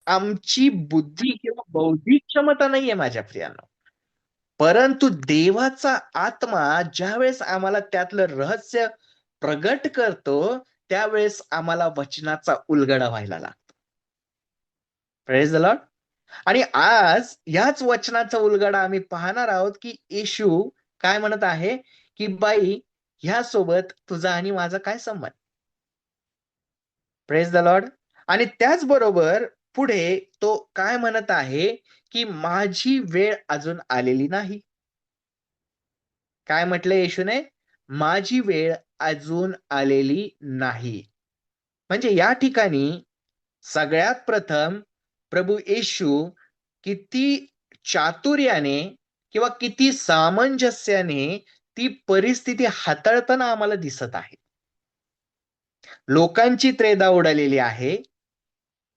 आमची बुद्धी किंवा बौद्धिक क्षमता नाहीये माझ्या प्रियांनो. परंतु देवाचा आत्मा ज्यावेळेस आम्हाला त्यातलं रहस्य प्रगट करतो, त्यावेळेस आम्हाला वचनाचा उलगडा व्हायला लागतो. Praise the Lord. आणि आज याच वचनाचा उलगडा आम्ही पाहणार आहोत, की येशू काय म्हणत आहे, की बाई ह्यासोबत तुझा आणि माझा काय संबंध? Praise the Lord. आणि त्याचबरोबर पुढे तो काय म्हणत आहे, की माझी वेळ अजून आलेली नाही. काय म्हटलं येशूने? माझी वेळ अजून आलेली नाही. म्हणजे या ठिकाणी सगळ्यात प्रथम प्रभू येशू किती चातुर्याने किंवा किती सामंजस्याने ती परिस्थिती हाताळताना आम्हाला दिसत आहे. लोकांची त्रेधा उडालेली आहे.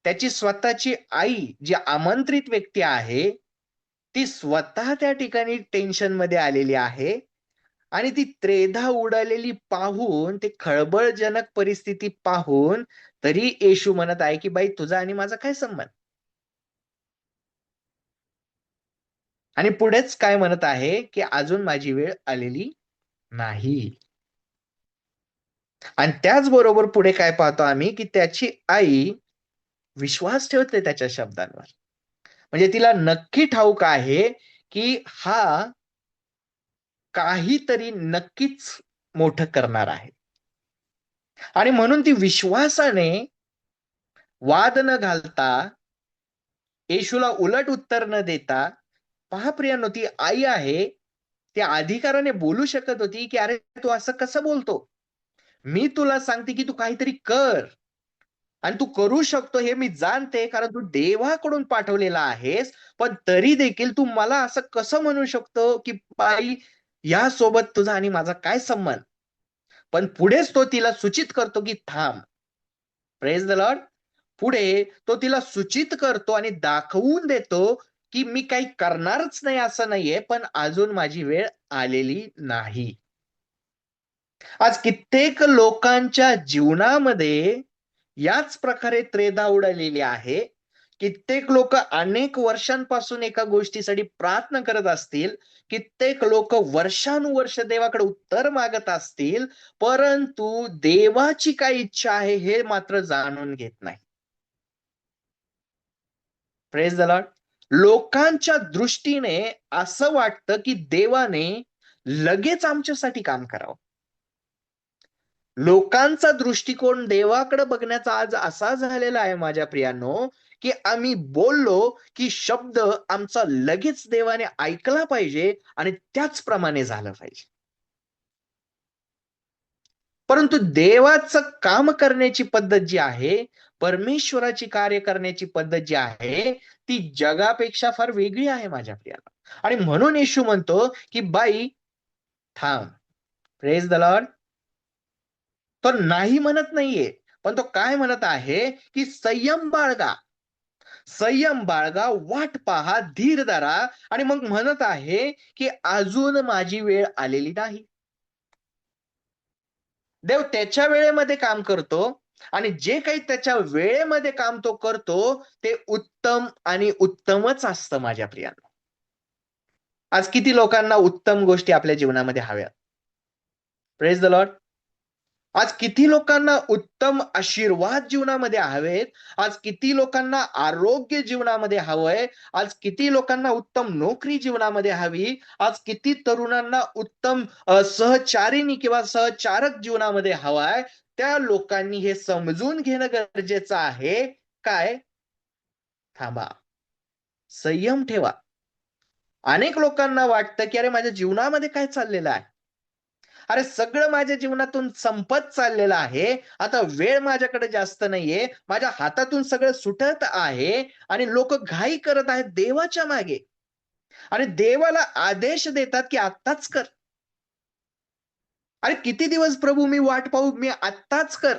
त्याची स्वतःची आई जी आमंत्रित व्यक्ती आहे, ती स्वतः त्या ठिकाणी टेन्शनमध्ये आलेली आहे आणि ती त्रेधा उडालेली पाहून, ते खळबळजनक परिस्थिती पाहून तरी येशू म्हणत आहे, की "बाई तुझा आणि माझा काय संबंध?" आणि पुढेच काय म्हणत आहे, की "अजून माझी वेळ आलेली नाही." आणि त्याचबरोबर पुढे काय पाहतो आम्ही, की त्याची आई विश्वास ठेवते त्याच्या शब्दांवर. म्हणजे तिला नक्की ठाऊक आहे, की हा काहीतरी नक्कीच मोठं करणार आहे. आणि म्हणून ती विश्वासाने वाद न घालता, येशूला उलट उत्तर न देता, पहा प्रियांनो, ती आई आहे. ती अधिकाराने बोलू शकत होती, की "अरे, तू असं कसं बोलतो? मी तुला सांगते, की तू काहीतरी कर आणि तू करू शकतो हे मी जाणते, कारण तू देवाकडून पाठवलेला आहेस. पण तरी देखील तू मला असं कसं म्हणू शकतो, की बाई यासोबत तुझा आणि माझा काय संबंध?" पण पुढेच तो तिला सूचित करतो, की थांब. Praise the Lord. पुढे तो तिला सूचित करतो आणि दाखवून देतो, की मी काही करणारच नाही असं नाहीये, पण अजून माझी वेळ आलेली नाही. आज कित्येक लोकांच्या जीवनामध्ये याच प्रकारे त्रेधा उडालेली आहे. कित्येक लोक अनेक वर्षांपासून एका गोष्टीसाठी प्रार्थना करत असतील. कित्येक लोक वर्षानुवर्ष देवाकडे उत्तर मागत असतील, परंतु देवाची काय इच्छा आहे हे मात्र जाणून घेत नाही. Praise the Lord. लोकांच्या दृष्टीने असं वाटतं, की देवाने लगेच आमच्यासाठी काम करावं. लोकांचा दृष्टिकोन देवाकडे बघण्याचा आज असा झालेला आहे माझ्या प्रियांनो, की आम्ही बोललो, की शब्द आमचा लगेच देवाने ऐकला पाहिजे आणि त्याचप्रमाणे झालं पाहिजे. परंतु देवाचं काम करण्याची पद्धत जी आहे, परमेश्वराची कार्य करण्याची पद्धत जी आहे, ती जगापेक्षा फार वेगळी आहे माझ्या प्रियाला. आणि म्हणून येशू म्हणतो, की "बाई थांब." Praise the Lord. तो नाही म्हणत नाहीये. पण तो काय म्हणत आहे, की संयम बाळगा. संयम बाळगा, वाट पहा, धीर धरा आणि मग म्हणत आहे, की अजून माझी वेळ आलेली नाही. देव त्याच्या वेळेमध्ये काम करतो आणि जे काही त्याच्या वेळेमध्ये काम तो करतो, ते उत्तम आणि उत्तमच असतं माझ्या प्रियांनो. आज किती लोकांना उत्तम गोष्टी आपल्या जीवनामध्ये हव्यात. Praise the Lord. आज किती लोकांना उत्तम आशीर्वाद जीवनामध्ये हवेत. आज किती लोकांना आरोग्य जीवनामध्ये हवंय. आज किती लोकांना उत्तम नोकरी जीवनामध्ये हवी. आज किती तरुणांना उत्तम सहचारिणी किंवा सहचारक जीवनामध्ये हवाय. त्या लोकांनी हे समजून घेणं गरजेचं आहे. काय? थांबा. संयम ठेवा. अनेक लोकांना वाटतं, की अरे माझ्या जीवनामध्ये काय चाललेलं आहे? अरे सगळं माझ्या जीवनातून संपत चाललेलं आहे. आता वेळ माझ्याकडे जास्त नाहीये. माझ्या हातातून सगळं सुटत आहे आणि लोकं घाई करत आहेत देवाच्या मागे आणि देवाला आदेश देतात, की आत्ताच कर. अरे किती दिवस प्रभू मी वाट पाहू? मी आत्ताच कर.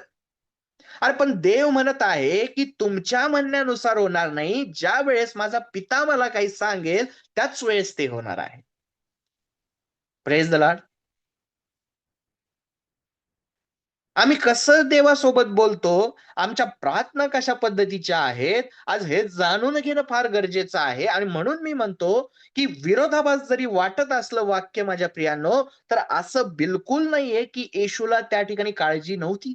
अरे पण देव म्हणत आहे, की तुमच्या म्हणण्यानुसार होणार नाही. ज्यावेळेस माझा पिता मला काही सांगेल, त्याच वेळेस ते होणार आहे. Praise the Lord. आम्ही कसं देवासोबत बोलतो, आमच्या प्रार्थना कशा पद्धतीच्या आहेत, आज हे जाणून घेणं फार गरजेचं आहे. आणि म्हणून मी म्हणतो की विरोधाभास जरी वाटत असलं वाक्य माझ्या प्रियांनो, तर असं बिलकुल नाहीये की येशूला त्या ठिकाणी काळजी नव्हती.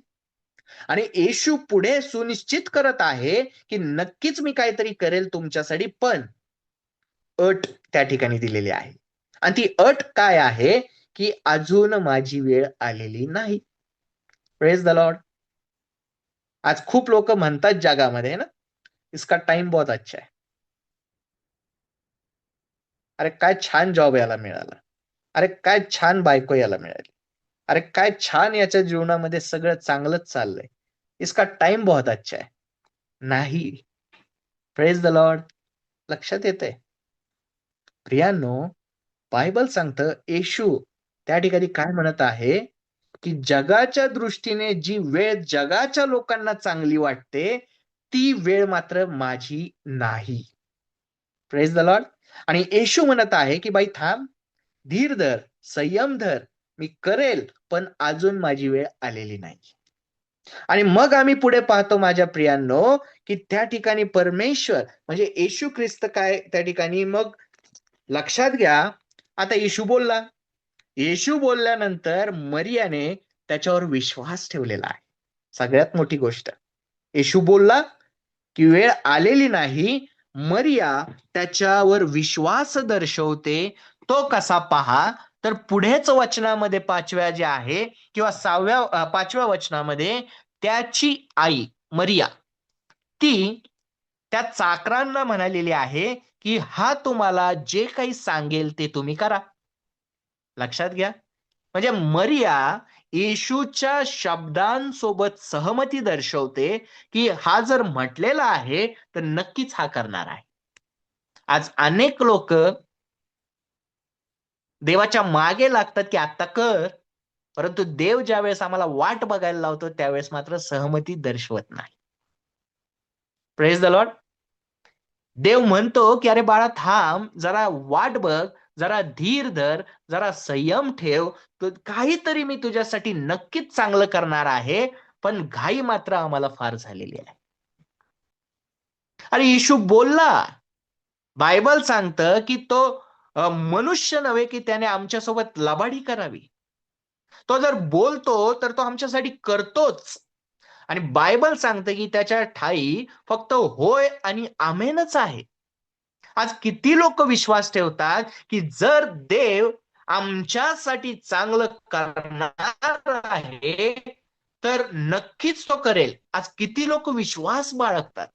आणि येशू पुढे सुनिश्चित करत आहे की नक्कीच मी काहीतरी करेल तुमच्यासाठी, पण अट त्या ठिकाणी दिलेली आहे. आणि ती अट काय आहे की अजून माझी वेळ आलेली नाही. Praise the Lord. आज खूप लोक म्हणतात जगामध्ये ना, इसका टाइम बहुत अच्छा है. अरे काय छान जॉब याला मिळाला, अरे काय छान बायको याला मिळाली, अरे काय छान याच्या जीवनामध्ये सगळं चांगलंच चाललंय, इसका टाइम बहुत अच्छा है. नाही. Praise the Lord. लक्षात येते प्रियांनो, बायबल सांगतं येशू त्या ठिकाणी काय म्हणत आहे की जगाच्या दृष्टीने जी वेळ जगाच्या लोकांना चांगली वाटते, ती वेळ मात्र माझी नाही. Praise the Lord. आणि येशू म्हणत आहे की बाई थांब, धीर धर, संयम धर, मी करेल, पण अजून माझी वेळ आलेली नाही. आणि मग आम्ही पुढे पाहतो माझ्या प्रियांनो की त्या ठिकाणी परमेश्वर म्हणजे येशू ख्रिस्त काय त्या ठिकाणी मग लक्षात घ्या. आता येशू बोलला, येशू बोलल्यानंतर मरियाने त्याच्यावर विश्वास ठेवलेला आहे. सगळ्यात मोठी गोष्ट, येशू बोलला की वेळ आलेली नाही, मरिया त्याच्यावर विश्वास दर्शवते. तो कसा पहा, तर पुढेच वचनामध्ये 5व्या जे आहे किंवा 5व्या वचनामध्ये त्याची आई मरिया ती त्या चाकरांना म्हणालेली आहे की हा तुम्हाला जे काही सांगेल ते तुम्ही करा. लक्षात घ्या. म्हणजे मरिया येशूच्या शब्दांसोबत सहमती दर्शवते की हा जर म्हटलेला आहे तर नक्कीच हा करणार आहे. आज अनेक लोक देवाच्या मागे लागतात की आता कर, परंतु देव ज्यावेळेस आम्हाला वाट बघायला लावतो त्यावेळेस मात्र सहमती दर्शवत नाही. Praise the Lord. देव म्हणतो की अरे बाळा थांब, जरा वाट बघ, जरा धीर धर, जरा संयम ठेव, काहीतरी मी तुझ्यासाठी नक्कीच चांगलं करणार आहे. पण घाई मात्र आम्हाला फार झालेली आहे. आणि येशू बोलला. बायबल सांगतं की तो मनुष्य नव्हे की त्याने आमच्यासोबत लबाडी करावी. तो जर बोलतो तर तो आमच्यासाठी करतोच. आणि बायबल सांगतं की त्याच्या ठाई फक्त होय आणि आमेनच आहे. आज किती लोक विश्वास ठेवतात की जर देव आमच्यासाठी चांगलं करणार आहे तर नक्कीच तो करेल. आज किती लोक विश्वास बाळगतात.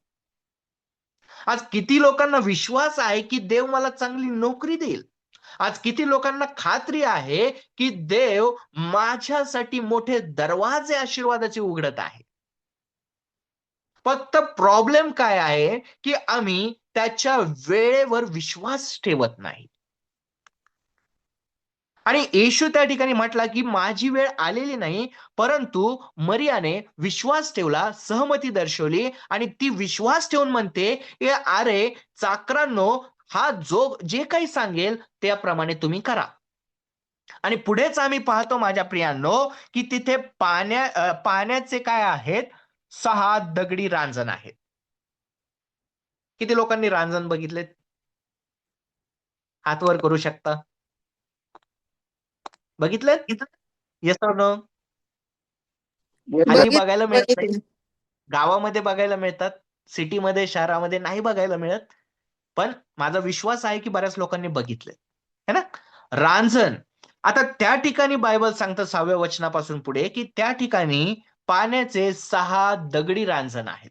आज किती लोकांना विश्वास आहे की देव मला चांगली नोकरी देईल. आज किती लोकांना खात्री आहे की देव माझ्यासाठी मोठे दरवाजे आशीर्वादाचे उघडत आहे. फक्त प्रॉब्लेम काय आहे की आम्ही त्याच्या वेळेवर विश्वास ठेवत नाही. आणि येशू त्या ठिकाणी म्हटला की माझी वेळ आलेली नाही, परंतु मरियाने विश्वास ठेवला, सहमती दर्शवली आणि ती विश्वास ठेवून म्हणते की अरे चाकरांनो, हा जो जे काही सांगेल त्याप्रमाणे तुम्ही करा. आणि पुढेच आम्ही पाहतो माझ्या प्रियांनो की तिथे पाण्याचे काय आहेत, 6 दगडी रांजण आहेत. किती लोकांनी रांजण बघितलेत? हात वर करू शकता. बघितलेत? Yes or no? हल्ली बघायला मिळत नाही. बघितलं. गावामध्ये बघायला मिळतात, सिटीमध्ये शहरामध्ये नाही बघायला मिळत. पण माझा विश्वास आहे की बऱ्याच लोकांनी बघितले है ना. रांजण. आता त्या ठिकाणी बायबल सांगतं 6व्या वचनापासून पुढे की त्या ठिकाणी पाण्याचे 6 दगडी रांजण आहेत.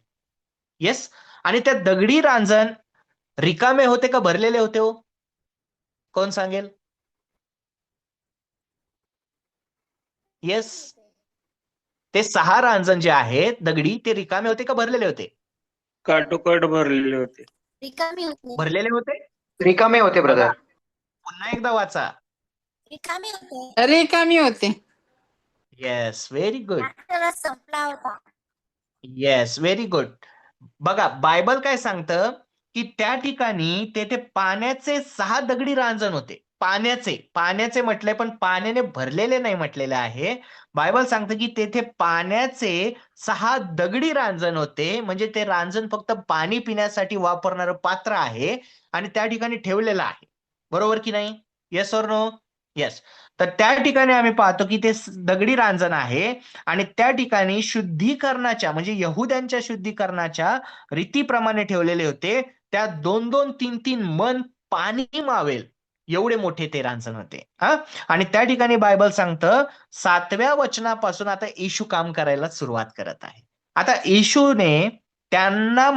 येस. आणि त्या दगडी रांजण रिकामे होते का भरलेले होते हो? कोण सांगेल? येस. ते 6 रांजण जे आहेत दगडी ते रिकामे होते का भरलेले होते? काटोकाट भरलेले होते. रिकामी होते. भरलेले होते. रिकामे होते बघा, ब्रदर. पुन्हा एकदा वाचा. रिकामी होते. रिकामी होते. Yes, very good. नाश्ता संपला होता. Yes, very good. बघा बायबल काय सांगतं की त्या ठिकाणी तेथे पाण्याचे 6 दगडी रांजण होते. पाण्याचे म्हटलंय, पण पाण्याने भरलेले नाही म्हटलेले आहे. बायबल सांगतं की तेथे पाण्याचे 6 दगडी रांजण होते. म्हणजे ते रांजण फक्त पाणी पिण्यासाठी वापरणारं पात्र आहे आणि त्या ठिकाणी ठेवलेलं आहे. बरोबर की नाही? Yes or no? येस. तर त्या ठिकाणी आम्ही पाहतो की ते दगडी रांजण आहे आणि त्या ठिकाणी शुद्धीकरणाच्या म्हणजे यहुद्यांच्या शुद्धीकरणाच्या रीतीप्रमाणे ठेवलेले होते. त्यात 2-2, 3-3 मन पाणी मावेल एवढे मोठे ते रांजण होते. हा. आणि त्या ठिकाणी बायबल सांगतं 7व्या वचनापासून आता येशू काम करायला सुरुवात करत आहे. आता येशू त्यांना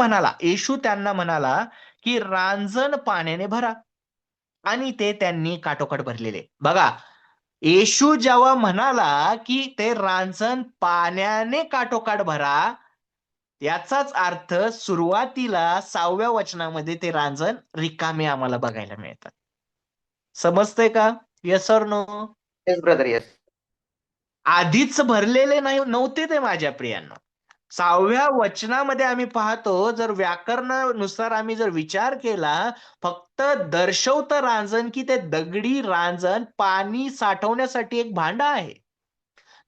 म्हणाला की रांजण पाण्याने भरा आणि ते त्यांनी काठोकाठ भरलेले. बघा, येशू जेव्हा म्हणाला की ते रांजण पाण्याने काठोकाठ भरा, याचाच अर्थ सुरुवातीला 6व्या वचनामध्ये ते रांजण रिकामे आम्हाला बघायला मिळतात. समजतंय का? Yes or no? Yes brother, yes. आधीच भरलेले नव्हते ते माझ्या प्रियांनो. 6व्या वचनामध्ये आम्ही पाहतो, जर व्याकरणानुसार आम्ही जर विचार केला, फक्त दर्शवतं रांजण की ते दगडी रांजण पाणी साठवण्यासाठी एक भांड आहे,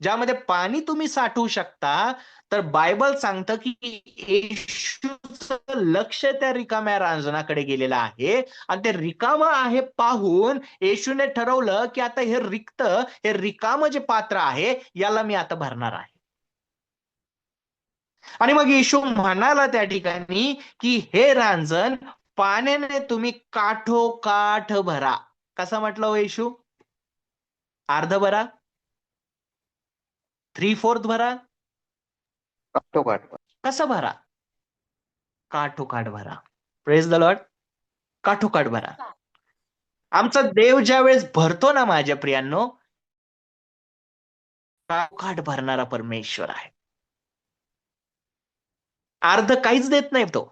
ज्यामध्ये पाणी तुम्ही साठवू शकता. तर बायबल सांगतं की येशूचं लक्ष त्या रिकाम्या रांजणाकडे गेलेलं आहे आणि ते रिकामं आहे पाहून येशूने ठरवलं की आता हे रिकामं जे पात्र आहे याला मी आता भरणार आहे. आणि मग येशू म्हणाला त्या ठिकाणी की हे रांजण पाण्याने तुम्ही काठोकाठ भरा. कसा म्हटलं हो येशू? अर्ध भरा, 3/4 भरा, कसं भरा? काठोकाठ भरा. Praise the Lord. काठोकाठ भरा. आमचा देव ज्या वेळेस भरतो ना माझ्या प्रियांनो, काठोकाठ भरणारा परमेश्वर आहे. अर्ध काहीच देत नाही तो,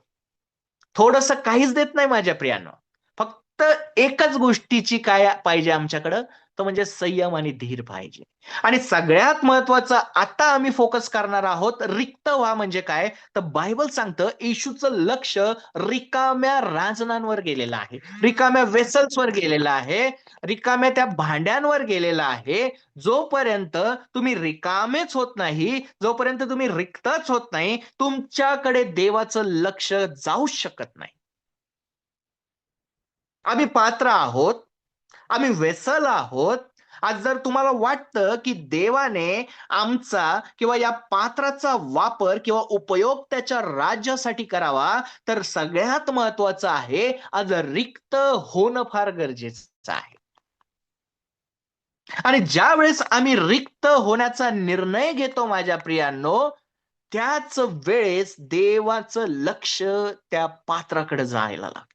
थोडस काहीच देत नाही माझ्या प्रियांनो. फक्त एकच गोष्टीची काय पाहिजे आमच्याकडं, तो म्हणजे संयम आणि धीर पाहिजे. आणि सगळ्यात महत्वाचं आता आम्ही फोकस करणार आहोत, रिक्त व्हा म्हणजे काय, तर बायबल सांगतं येशूचं लक्ष रिकाम्या रांजणांवर गेलेलं आहे, रिकाम्या वेसल्सवर गेलेलं आहे, रिकाम्या त्या भांड्यांवर गेलेलं आहे. जोपर्यंत तुम्ही रिकामेच होत नाही, जोपर्यंत तुम्ही रिक्तच होत नाही, तुमच्याकडे देवाचं लक्ष जाऊ शकत नाही. आम्ही पात्र आहोत, आम्ही वेसल आहोत. आज जर तुम्हाला वाटतं की देवाने आमचा किंवा या पात्राचा वापर किंवा उपयोग त्याच्या राज्यासाठी करावा, तर सगळ्यात महत्वाचं आहे आज रिक्त होणं फार गरजेचं आहे. आणि ज्या वेळेस आम्ही रिक्त होण्याचा निर्णय घेतो माझ्या प्रियांनो, त्याच वेळेस देवाचं लक्ष त्या पात्राकडे जायला लागतं.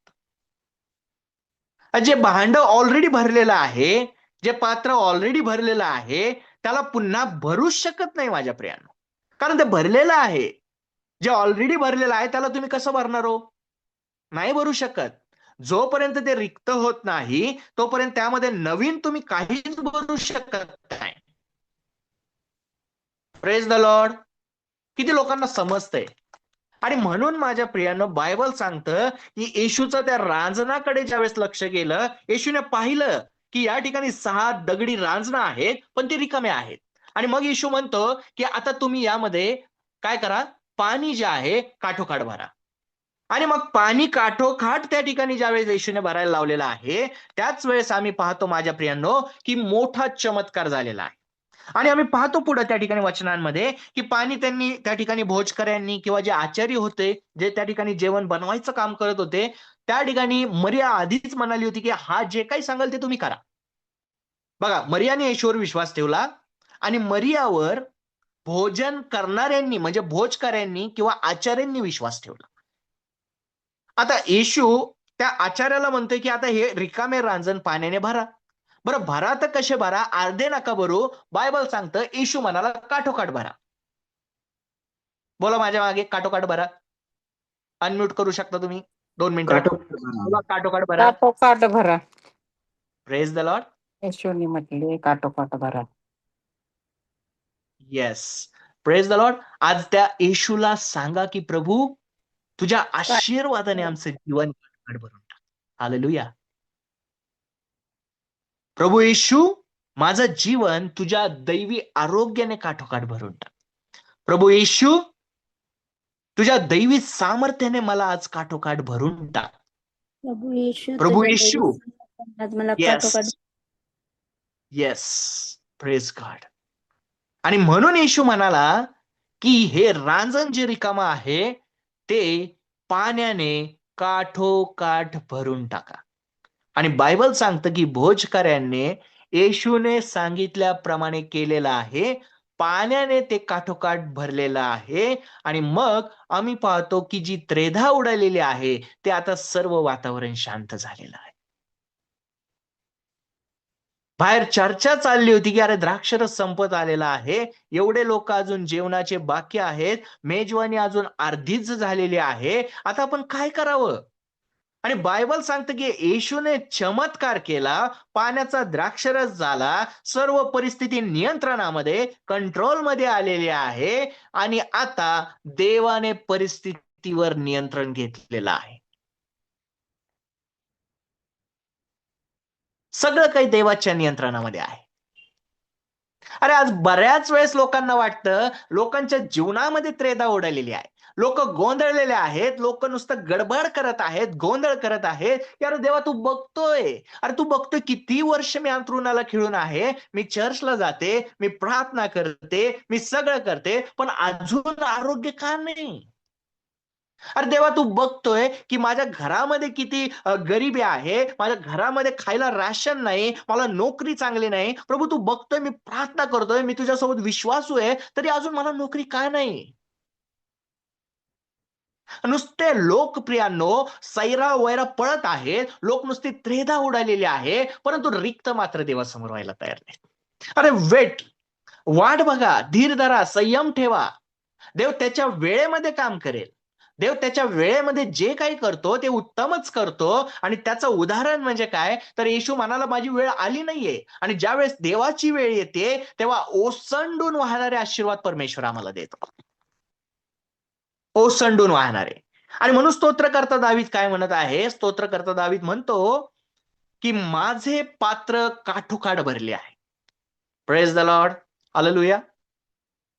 जे भांड ऑलरेडी भरलेलं आहे, जे पात्र ऑलरेडी भरलेलं आहे, त्याला पुन्हा भरूच शकत नाही माझ्या प्रियांनो, कारण ते भरलेलं आहे. जे ऑलरेडी भरलेलं आहे त्याला तुम्ही कसं भरणार हो? नाही भरू शकत. जोपर्यंत ते रिक्त होत नाही तोपर्यंत त्यामध्ये नवीन तुम्ही काहीच भरू शकत नाही. Praise the Lord. किती लोकांना समजतंय? आणि म्हणून माझ्या प्रियांनो बायबल सांगतं की येशूचं त्या रांजणाकडे ज्यावेळेस लक्ष गेलं, येशूने पाहिलं की या ठिकाणी 6 दगडी रांजणं आहेत पण ती रिकामे आहेत. आणि मग येशू म्हणतो की आता तुम्ही यामध्ये काय करा, पाणी जे आहे काठोकाठ भरा. आणि मग पाणी काठोकाठ त्या ठिकाणी ज्यावेळेस येशूने भरायला लावलेलं आहे, त्याच वेळेस आम्ही पाहतो माझ्या प्रियांनो की मोठा चमत्कार झालेला आहे. आणि आम्ही पाहतो पुढे त्या ठिकाणी वचनांमध्ये की पाणी त्यांनी त्या ठिकाणी भोजकऱ्यांनी किंवा जे आचार्य होते, जे त्या ठिकाणी जेवण बनवायचं काम करत होते, त्या ठिकाणी मरिया आधीच म्हणाली होती की हा जे काही सांगाल ते तुम्ही करा. बघा, मरियाने येशूवर विश्वास ठेवला आणि मरियावर भोजन करणाऱ्यांनी म्हणजे भोजकऱ्यांनी किंवा आचार्यांनी विश्वास ठेवला. आता येशू त्या आचार्याला म्हणतोय की आता हे रिकामे रांजण पाण्याने भरा. बरं, भरा तर कसे भरा? अर्धे नका भरू. बायबल सांगतं येशू म्हणाला काठोकाठ भरा. बोला माझ्या मागे, काठोकाठ भरा. अनम्यूट करू शकता तुम्ही 2 मिनिटं. काठोकाठ भरा. काठोकाठ भरा. Praise the Lord. येशूने म्हटले काठोकाठ भरा. Yes, praise the Lord. आज त्या येशूला सांगा की प्रभू तुझ्या आशीर्वादाने आमचं जीवन काठोकाठ भरून टाक. हालेलुया. प्रभू येशू, माझं जीवन तुझ्या दैवी आरोग्याने काठोकाठ भरून टाक. प्रभू येशू, तुझ्या दैवी सामर्थ्याने मला आज काठोकाठ भरून टाक. प्रभू येशू प्रभू तुझ्या येशू, दैवी आज मला येस काठोकाठ येस, प्रेज गॉड. आणि म्हणून येशू म्हणाला की हे रांजण जे रिकामं आहे ते पाण्याने काठोकाठ भरून टाका. आणि बायबल सांगतं की भोजकऱ्यांनी येशूने सांगितल्याप्रमाणे केलेलं आहे. पाण्याने ते काठोकाठ भरलेलं आहे. आणि मग आम्ही पाहतो की जी त्रेधा उडालेली आहे ते आता सर्व वातावरण शांत झालेलं आहे. बाहेर चर्चा चालली होती की अरे द्राक्षरस संपत आलेला आहे, एवढे लोक अजून जेवणाचे बाकी आहेत, मेजवानी अजून अर्धीच झालेली आहे, आता आपण काय करावं. आणि बायबल सांगतं की येशूने चमत्कार केला, पाण्याचा द्राक्षरस झाला, सर्व परिस्थिती नियंत्रणामध्ये कंट्रोलमध्ये आलेली आहे. आणि आता देवाने परिस्थितीवर नियंत्रण घेतलेलं आहे. सगळं काही देवाच्या नियंत्रणामध्ये आहे. अरे आज बऱ्याच वेळेस लोकांना वाटतं, लोकांच्या जीवनामध्ये त्रेधा उडालेली आहे, लोक गोंधळलेले आहेत, लोक नुसतं गडबड करत आहेत, गोंधळ करत आहेत. अरे देवा तू बघतोय, अरे तू बघतोय किती वर्ष मी अंथरुणाला खिळून आहे, मी चर्चला जाते, मी प्रार्थना करते, मी सगळं करते, पण अजून आरोग्य का नाही. अरे देवा तू बघतोय की माझ्या घरामध्ये किती गरिबी आहे, माझ्या घरामध्ये खायला राशन नाही, मला नोकरी चांगली नाही. प्रभू तू बघतोय, मी प्रार्थना करतोय, मी तुझ्यासोबत विश्वासू आहे, तरी अजून मला नोकरी का नाही. नुसते लोकप्रियांनो सैरा वैरा पळत आहेत, लोक नुसते त्रेधा उडालेले आहे, परंतु रिक्त मात्र देवासमोर व्हायला तयार नाही. अरे वेट, वाट बघा, धीर धरा, संयम ठेवा. देव त्याच्या वेळेमध्ये काम करेल. देव त्याच्या वेळेमध्ये जे काही करतो ते उत्तमच करतो. आणि त्याचं उदाहरण म्हणजे काय, तर येशू म्हणाला माझी वेळ आली नाहीये. आणि ज्या वेळेस देवाची वेळ येते तेव्हा ओसंडून वाहणारे आशीर्वाद परमेश्वर आम्हाला देतो, ओसंडून वाहणारे. आणि म्हणून स्तोत्रकर्ता दावीद काय म्हणत आहे, स्तोत्रकर्ता दावीद म्हणतो की माझे पात्र काठोकाठ भरले आहे. Praise the Lord, hallelujah,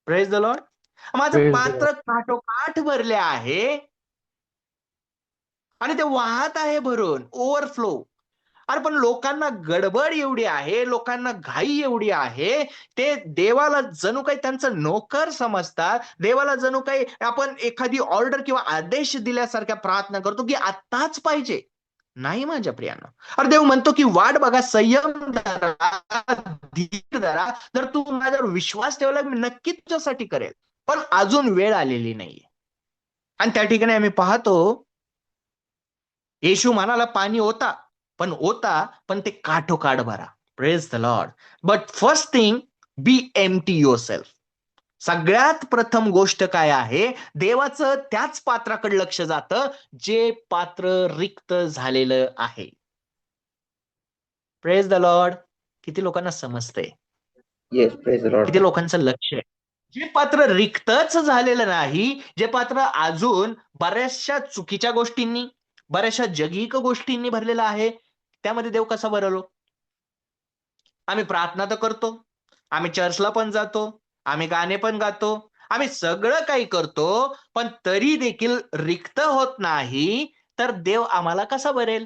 praise the Lord. माझं पात्र काठोकाठ भरले आहे आणि ते वाहत आहे भरून, ओव्हरफ्लो. अरे पण लोकांना गडबड एवढी आहे, लोकांना घाई एवढी आहे, ते देवाला जणू काही त्यांचं नोकर समजतात. देवाला जणू काही आपण एखादी ऑर्डर किंवा आदेश दिल्यासारख्या प्रार्थना करतो की आत्ताच पाहिजे. नाही माझ्या प्रियांनो, अरे देव म्हणतो की वाट बघा, संयम धरा, धीर धरा. जर तू माझ्यावर विश्वास ठेवला मी नक्कीच तुझ्यासाठी करेल, पण अजून वेळ आलेली नाहीये. आणि त्या ठिकाणी आम्ही पाहतो येशू म्हणाला पाणी होता, पण ते काठोकाठ भरा. Praise the Lord. But first thing, B empty yourself. सगळ्यात प्रथम गोष्ट काय आहे, देवाचं त्याच पात्राकडे लक्ष जातं जे पात्र रिक्त झालेलं आहे. Praise the Lord. किती लोकांना समजतंय? Yes, praise the Lord. किती लोकांचं लक्ष आहे? जे पात्र रिक्तच झालेलं नाही, जे पात्र अजून बऱ्याचशा चुकीच्या गोष्टींनी, बऱ्याचशा जगिक गोष्टींनी भरलेलं आहे, त्यामध्ये देव कसा भरलो. आम्ही प्रार्थना तर करतो, आम्ही चर्चला पण जातो, आम्ही गाणे पण गातो, आम्ही सगळं काही करतो, पण तरी देखील रिक्त होत नाही, तर देव आम्हाला कसा भरेल.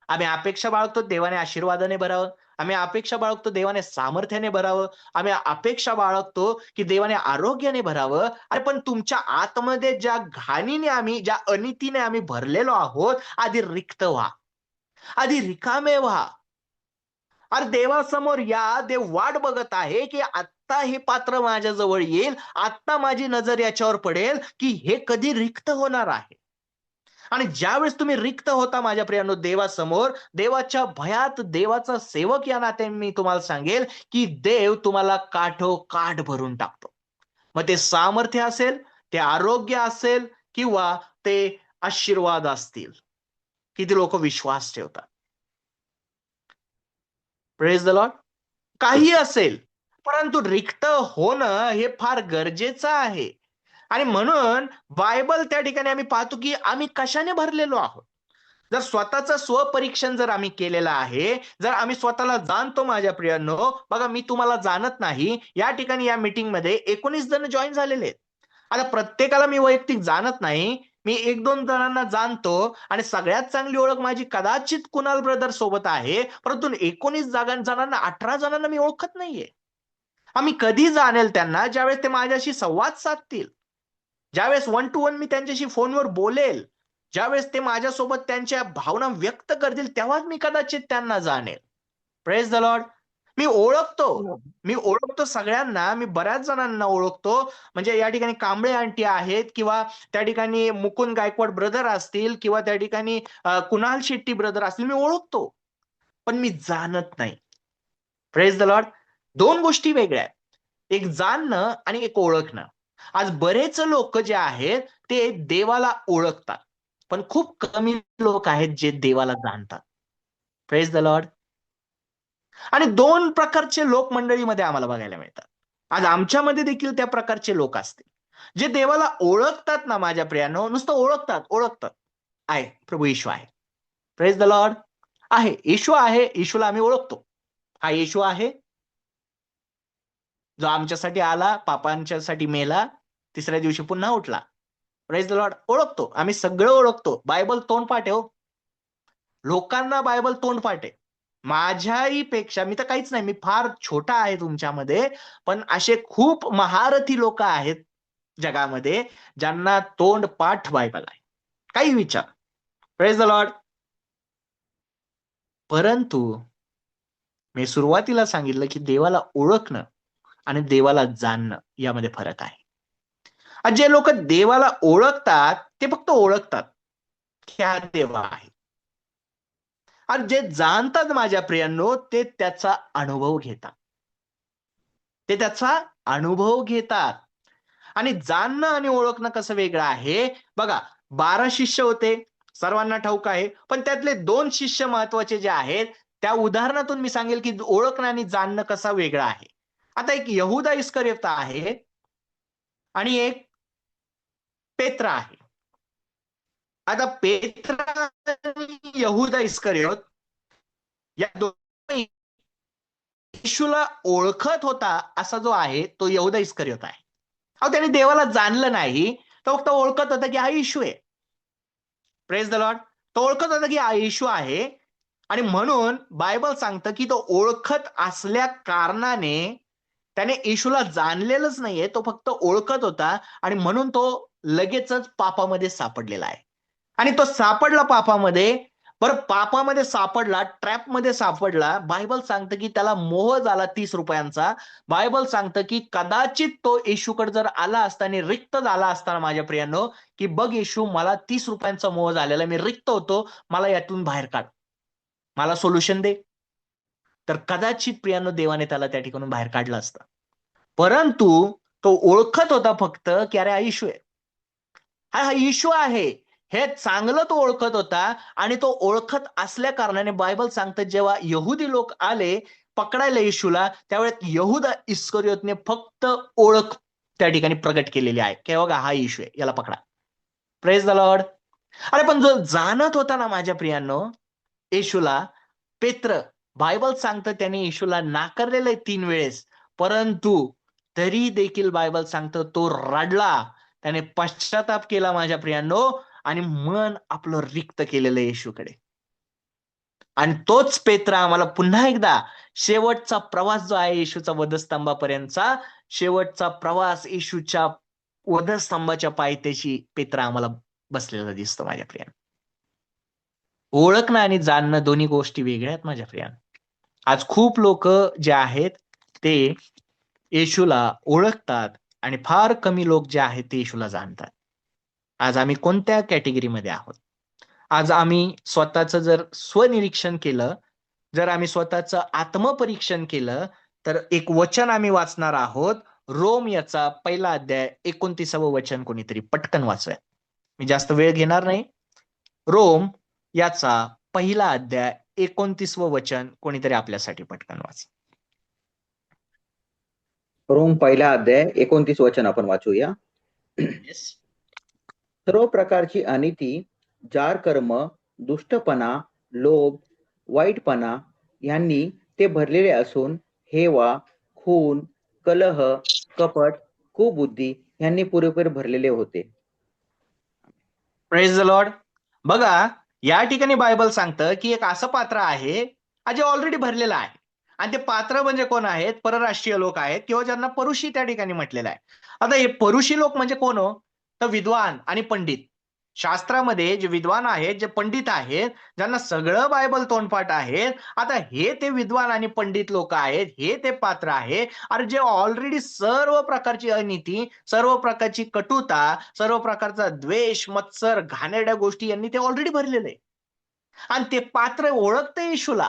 आम्ही अपेक्षा बाळगतो देवाने आशीर्वादाने भरावं, आम्ही अपेक्षा बाळगतो देवाने सामर्थ्याने भरावं, आम्ही अपेक्षा बाळगतो की देवाने आरोग्याने भरावं. अरे पण तुमच्या आतमध्ये ज्या घाणीने आम्ही, ज्या अनितीने आम्ही भरलेलो आहोत, आधी रिक्त व्हा, आधी रिकामे व्हा. अरे देवासमोर या, देव वाट बघत आहे की आत्ता हे पात्र माझ्या जवळ येईल, आत्ता माझी नजर याच्यावर पडेल की हे कधी रिक्त होणार आहे. आणि ज्यावेळेस तुम्ही रिक्त होता माझ्या प्रियांनो देवासमोर, देवाच्या भयात देवाचा सेवक या नात्याने मी तुम्हाला सांगेल की देव तुम्हाला काठोकाठ भरून टाकतो. मग ते सामर्थ्य असेल, ते आरोग्य असेल, किंवा ते आशीर्वाद असतील. किती लोक विश्वास ठेवतात. Praise the Lord. काही असेल, परंतु रिक्त होणं हे फार गरजेचं आहे. आणि म्हणून बायबल त्या ठिकाणी आम्ही पाहतो की आम्ही कशाने भरलेलो आहोत. जर स्वतःचं स्वपरीक्षण जर आम्ही केलेलं आहे, जर आम्ही स्वतःला जाणतो माझ्या प्रियांनो, बघा मी तुम्हाला जाणत नाही, या ठिकाणी या मीटिंग मध्ये 19 जण जॉईन झालेले आहेत. आता प्रत्येकाला मी वैयक्तिक जाणत नाही, मी 1-2 जणांना जाणतो आणि सगळ्यात चांगली ओळख माझी कदाचित कुणाल ब्रदर सोबत आहे, परंतु 19 जणांना 18 जणांना मी ओळखत नाहीये. आम्ही कधी जाणेल त्यांना, ज्यावेळेस ते माझ्याशी संवाद साधतील, ज्यावेळेस 1 to 1 मी त्यांच्याशी फोनवर बोलेल, ज्यावेळेस ते माझ्यासोबत त्यांच्या भावना व्यक्त करतील, तेव्हाच मी कदाचित त्यांना जाणेल. Praise the Lord. मी ओळखतो सगळ्यांना, मी बऱ्याच जणांना ओळखतो. म्हणजे या ठिकाणी कांबळे आंटी आहेत, किंवा त्या ठिकाणी मुकुंद गायकवाड ब्रदर असतील, किंवा त्या ठिकाणी कुणाल शेट्टी ब्रदर असतील, मी ओळखतो, पण मी जाणत नाही. Praise the Lord. 2 गोष्टी वेगळ्या आहेत, एक जाणणं आणि एक ओळखणं. आज बरेच लोक जे आहेत ते देवाला ओळखतात, पण खूप कमी लोक आहेत जे देवाला जाणतात. Praise the Lord. आणि 2 प्रकारचे लोक मंडळीमध्ये आम्हाला बघायला मिळतात. आज आमच्यामध्ये देखील त्या प्रकारचे लोक असतील, जे देवाला ओळखतात ना माझ्या प्रियांनो, नुसतं ओळखतात आहे प्रभू येशू आहे. Praise the Lord. आहे येशू आहे, येशूला आम्ही ओळखतो, हा येशू आहे जो आमच्यासाठी आला, पापांच्यासाठी मेला, तिसऱ्या दिवशी पुन्हा उठला. Praise the Lord. ओळखतो, आम्ही सगळं ओळखतो. बायबल तोंडपाठ आहे हो, लोकांना बायबल तोंडपाठ आहे. माझ्याही पेक्षा मी तर काहीच नाही, मी फार छोटा आहे तुमच्यामध्ये, पण असे खूप महारथी लोक आहेत जगामध्ये ज्यांना तोंडपाठ बायबल आहे, काही विचार. Praise the Lord. परंतु मी सुरुवातीला सांगितलं की देवाला ओळखणं आणि देवाला जाणणं यामध्ये फरक आहे. आज जे लोक देवाला ओळखतात ते फक्त ओळखतात की हा देव आहे, आणि जे जाणतात माझ्या प्रियांनो ते त्याचा अनुभव घेतात. आणि जाणणं आणि ओळखणं कसं वेगळं आहे बघा. 12 शिष्य होते, सर्वांना ठाऊक आहे, पण त्यातले 2 शिष्य महत्वाचे जे आहेत, त्या उदाहरणातून मी सांगेल की ओळखणं आणि जाणणं कसा वेगळा आहे. आता एक यहुदा इस्करियोत आहे आणि एक पेत्रा आहे. आता पेत्रा आणि यहुदा इस्करियोत या दोन येशूला ओळखत होता असा जो आहे तो यहुदा इस्करियोत आहे. अहो त्याने देवाला जाणलं नाही, तो फक्त ओळखत होता की हा येशू आहे. Praise the Lord. तो ओळखत होता की हा येशू आहे, आणि म्हणून बायबल सांगतं की तो ओळखत असल्या कारणाने त्याने येशूला जाणलेलंच नाहीये, तो फक्त ओळखत होता, आणि म्हणून तो लगेचच पापामध्ये सापडलेला आहे. आणि तो सापडला पापामध्ये, बरं पापामध्ये सापडला, ट्रॅपमध्ये सापडला. बायबल सांगतं की त्याला मोह झाला 30 रुपयांचा. बायबल सांगतं की कदाचित तो येशूकडे जर आला असता आणि रिक्त झाला असताना माझ्या प्रियांनो, की बघ येशू मला 30 रुपयांचा मोह झालेला, मी रिक्त होतो, मला यातून बाहेर काढ, मला सोल्युशन दे, तर कदाचित प्रियांनो देवाने त्याला त्या ठिकाणून बाहेर काढलं असतं. परंतु तो ओळखत होता फक्त की अरे हा येशू आहे, हा येशू आहे, हे चांगलं तो ओळखत होता. आणि तो ओळखत असल्या कारणाने बायबल सांगतं जेव्हा यहुदी लोक आले पकडायला येशूला, त्यावेळेस यहुदा इस्करियोतने फक्त ओळख त्या ठिकाणी प्रगट केलेली आहे की बघा हा येशू आहे, याला पकडा. Praise the Lord. अरे पण जो जाणत होता ना माझ्या प्रियांनो येशूला, पेत्र, बायबल सांगतं त्याने येशूला नाकारलेलं आहे 3 वेळेस, परंतु तरी देखील बायबल सांगतं तो रडला, त्याने पश्चाताप केला माझ्या प्रियांनो, आणि मन आपलं रिक्त केलेलं येशूकडे. आणि तोच पेत्र आम्हाला पुन्हा एकदा शेवटचा प्रवास जो आहे येशूचा वधस्तंभापर्यंतचा, शेवटचा प्रवास येशूच्या वधस्तंभाच्या पायथ्याशी पेत्र आम्हाला बसलेला दिसतो माझ्या प्रियांनो. ओळखणं आणि जाणणं दोन्ही गोष्टी वेगळ्या आहेत माझ्या प्रियांनो. आज खूप लोक जे आहेत ते येशूला ओळखतात आणि फार कमी लोक जे आहेत ते येशूला जाणतात. आज आम्ही कोणत्या कॅटेगरीमध्ये आहोत? आज आम्ही स्वतःचं जर स्वनिरीक्षण केलं, जर आम्ही स्वतःचं आत्मपरीक्षण केलं, तर एक वचन आम्ही वाचणार आहोत. रोम याचा 1 अध्याय 29वं वचन कोणीतरी पटकन वाचूया, मी जास्त वेळ घेणार नाही. रोम याचा 1 अध्याय 29वं वचन कोणीतरी आपल्यासाठी पटकन वाच. रोम 1 अध्याय 29 वचन आपण वाचूया. सर्व प्रकारची अनिती, जार कर्म, दुष्टपणा, लोभ, वाईटपणा यांनी ते भरलेले असून हेवा, खून, कलह, कपट, कुबुद्धी यांनी पुरेपूर भरलेले होते. Praise the Lord. बघा, या ठिकाणी बायबल सांगतं की एक असं पात्र आहे जे ऑलरेडी भरलेलं आहे. आणि ते पात्र म्हणजे कोण आहेत? परराष्ट्रीय लोक आहेत किंवा ज्यांना परुषी त्या ठिकाणी म्हटलेलं आहे. आता हे परुषी लोक म्हणजे कोण हो? तर विद्वान आणि पंडित. शास्त्रामध्ये जे विद्वान आहेत, जे पंडित आहेत, ज्यांना सगळं बायबल तोंडपाठ आहे, आता हे ते विद्वान आणि पंडित लोक आहेत, हे ते पात्र आहे. अरे जे ऑलरेडी सर्व प्रकारची अनिती, सर्व प्रकारची कटुता, सर्व प्रकारचा द्वेष, मत्सर, घाणेरड्या गोष्टी यांनी ते ऑलरेडी भरलेले आहे. आणि ते पात्र ओळखतंय येशूला,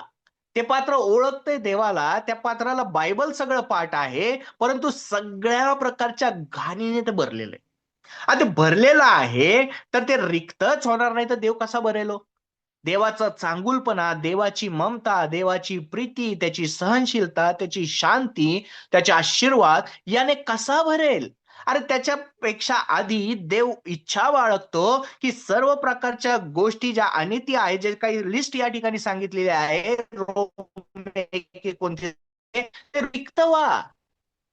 ते पात्र ओळखतंय देवाला, त्या पात्राला बायबल सगळं पाठ आहे, परंतु सगळ्या प्रकारच्या घाणीने ते भरलेलं आहे. आणि ते भरलेलं आहे तर ते रिक्तच होणार नाही तर देव कसा भरेल हो? देवाचा चांगुलपणा, देवाची ममता, देवाची प्रीती, त्याची सहनशीलता, त्याची शांती, त्याचे आशीर्वाद याने कसा भरेल? अरे त्याच्यापेक्षा आधी देव इच्छा बाळगतो की सर्व प्रकारच्या गोष्टी ज्या अनिती आहेत, जे काही लिस्ट या ठिकाणी सांगितलेली आहे, कोणते ते रिक्त व्हा.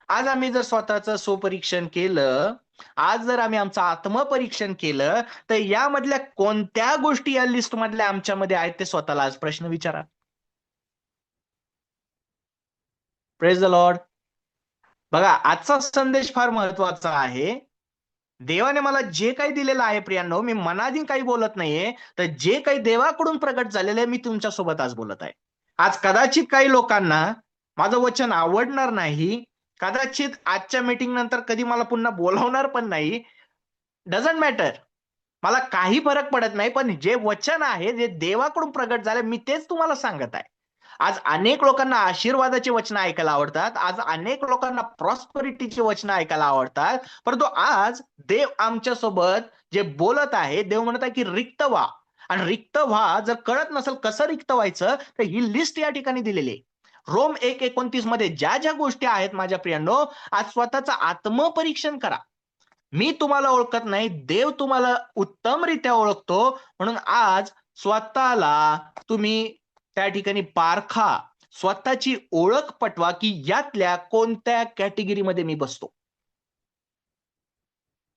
आज आम्ही जर स्वतःचं स्वपरीक्षण केलं, आज जर आम्ही आमचं आत्मपरीक्षण केलं, तर यामधल्या कोणत्या गोष्टी या लिस्ट मधल्या आमच्यामध्ये आहेत ते स्वतःला आज प्रश्न विचारा. Praise the Lord. बघा, आजचा संदेश फार महत्वाचा आहे. देवाने मला जे काही दिलेलं आहे प्रियांनो, मी मनाधीन काही बोलत नाहीये, तर जे काही देवाकडून प्रगट झालेलं आहे मी तुमच्यासोबत आज बोलत आहे. आज कदाचित काही लोकांना माझं वचन आवडणार नाही, कदाचित आजच्या मीटिंग नंतर कधी मला पुन्हा बोलावणार पण नाही. डझंट मॅटर, मला काही फरक पडत नाही. पण जे वचन आहे, जे देवाकडून प्रगट झाले, मी तेच तुम्हाला सांगत आहे. आज अनेक लोकांना आशीर्वादाची वचनं ऐकायला आवडतात, आज अनेक लोकांना प्रॉस्पेरिटीची वचनं ऐकायला आवडतात, परंतु आज देव आमच्या सोबत जे बोलत आहे, देव म्हणत आहे की रिक्त व्हा. आणि रिक्त व्हा, जर कळत नसेल कसं रिक्त व्हायचं, तर ही लिस्ट या ठिकाणी दिलेली आहे. रोम 1:29 मध्ये ज्या ज्या गोष्टी आहेत माझ्या प्रियांनो, आज स्वतःचं आत्मपरीक्षण करा. मी तुम्हाला ओळखत नाही, देव तुम्हाला उत्तमरित्या ओळखतो. म्हणून आज स्वतःला तुम्ही त्या ठिकाणी पारखा, स्वतःची ओळख पटवा की यातल्या कोणत्या कॅटेगरीमध्ये मी बसतो.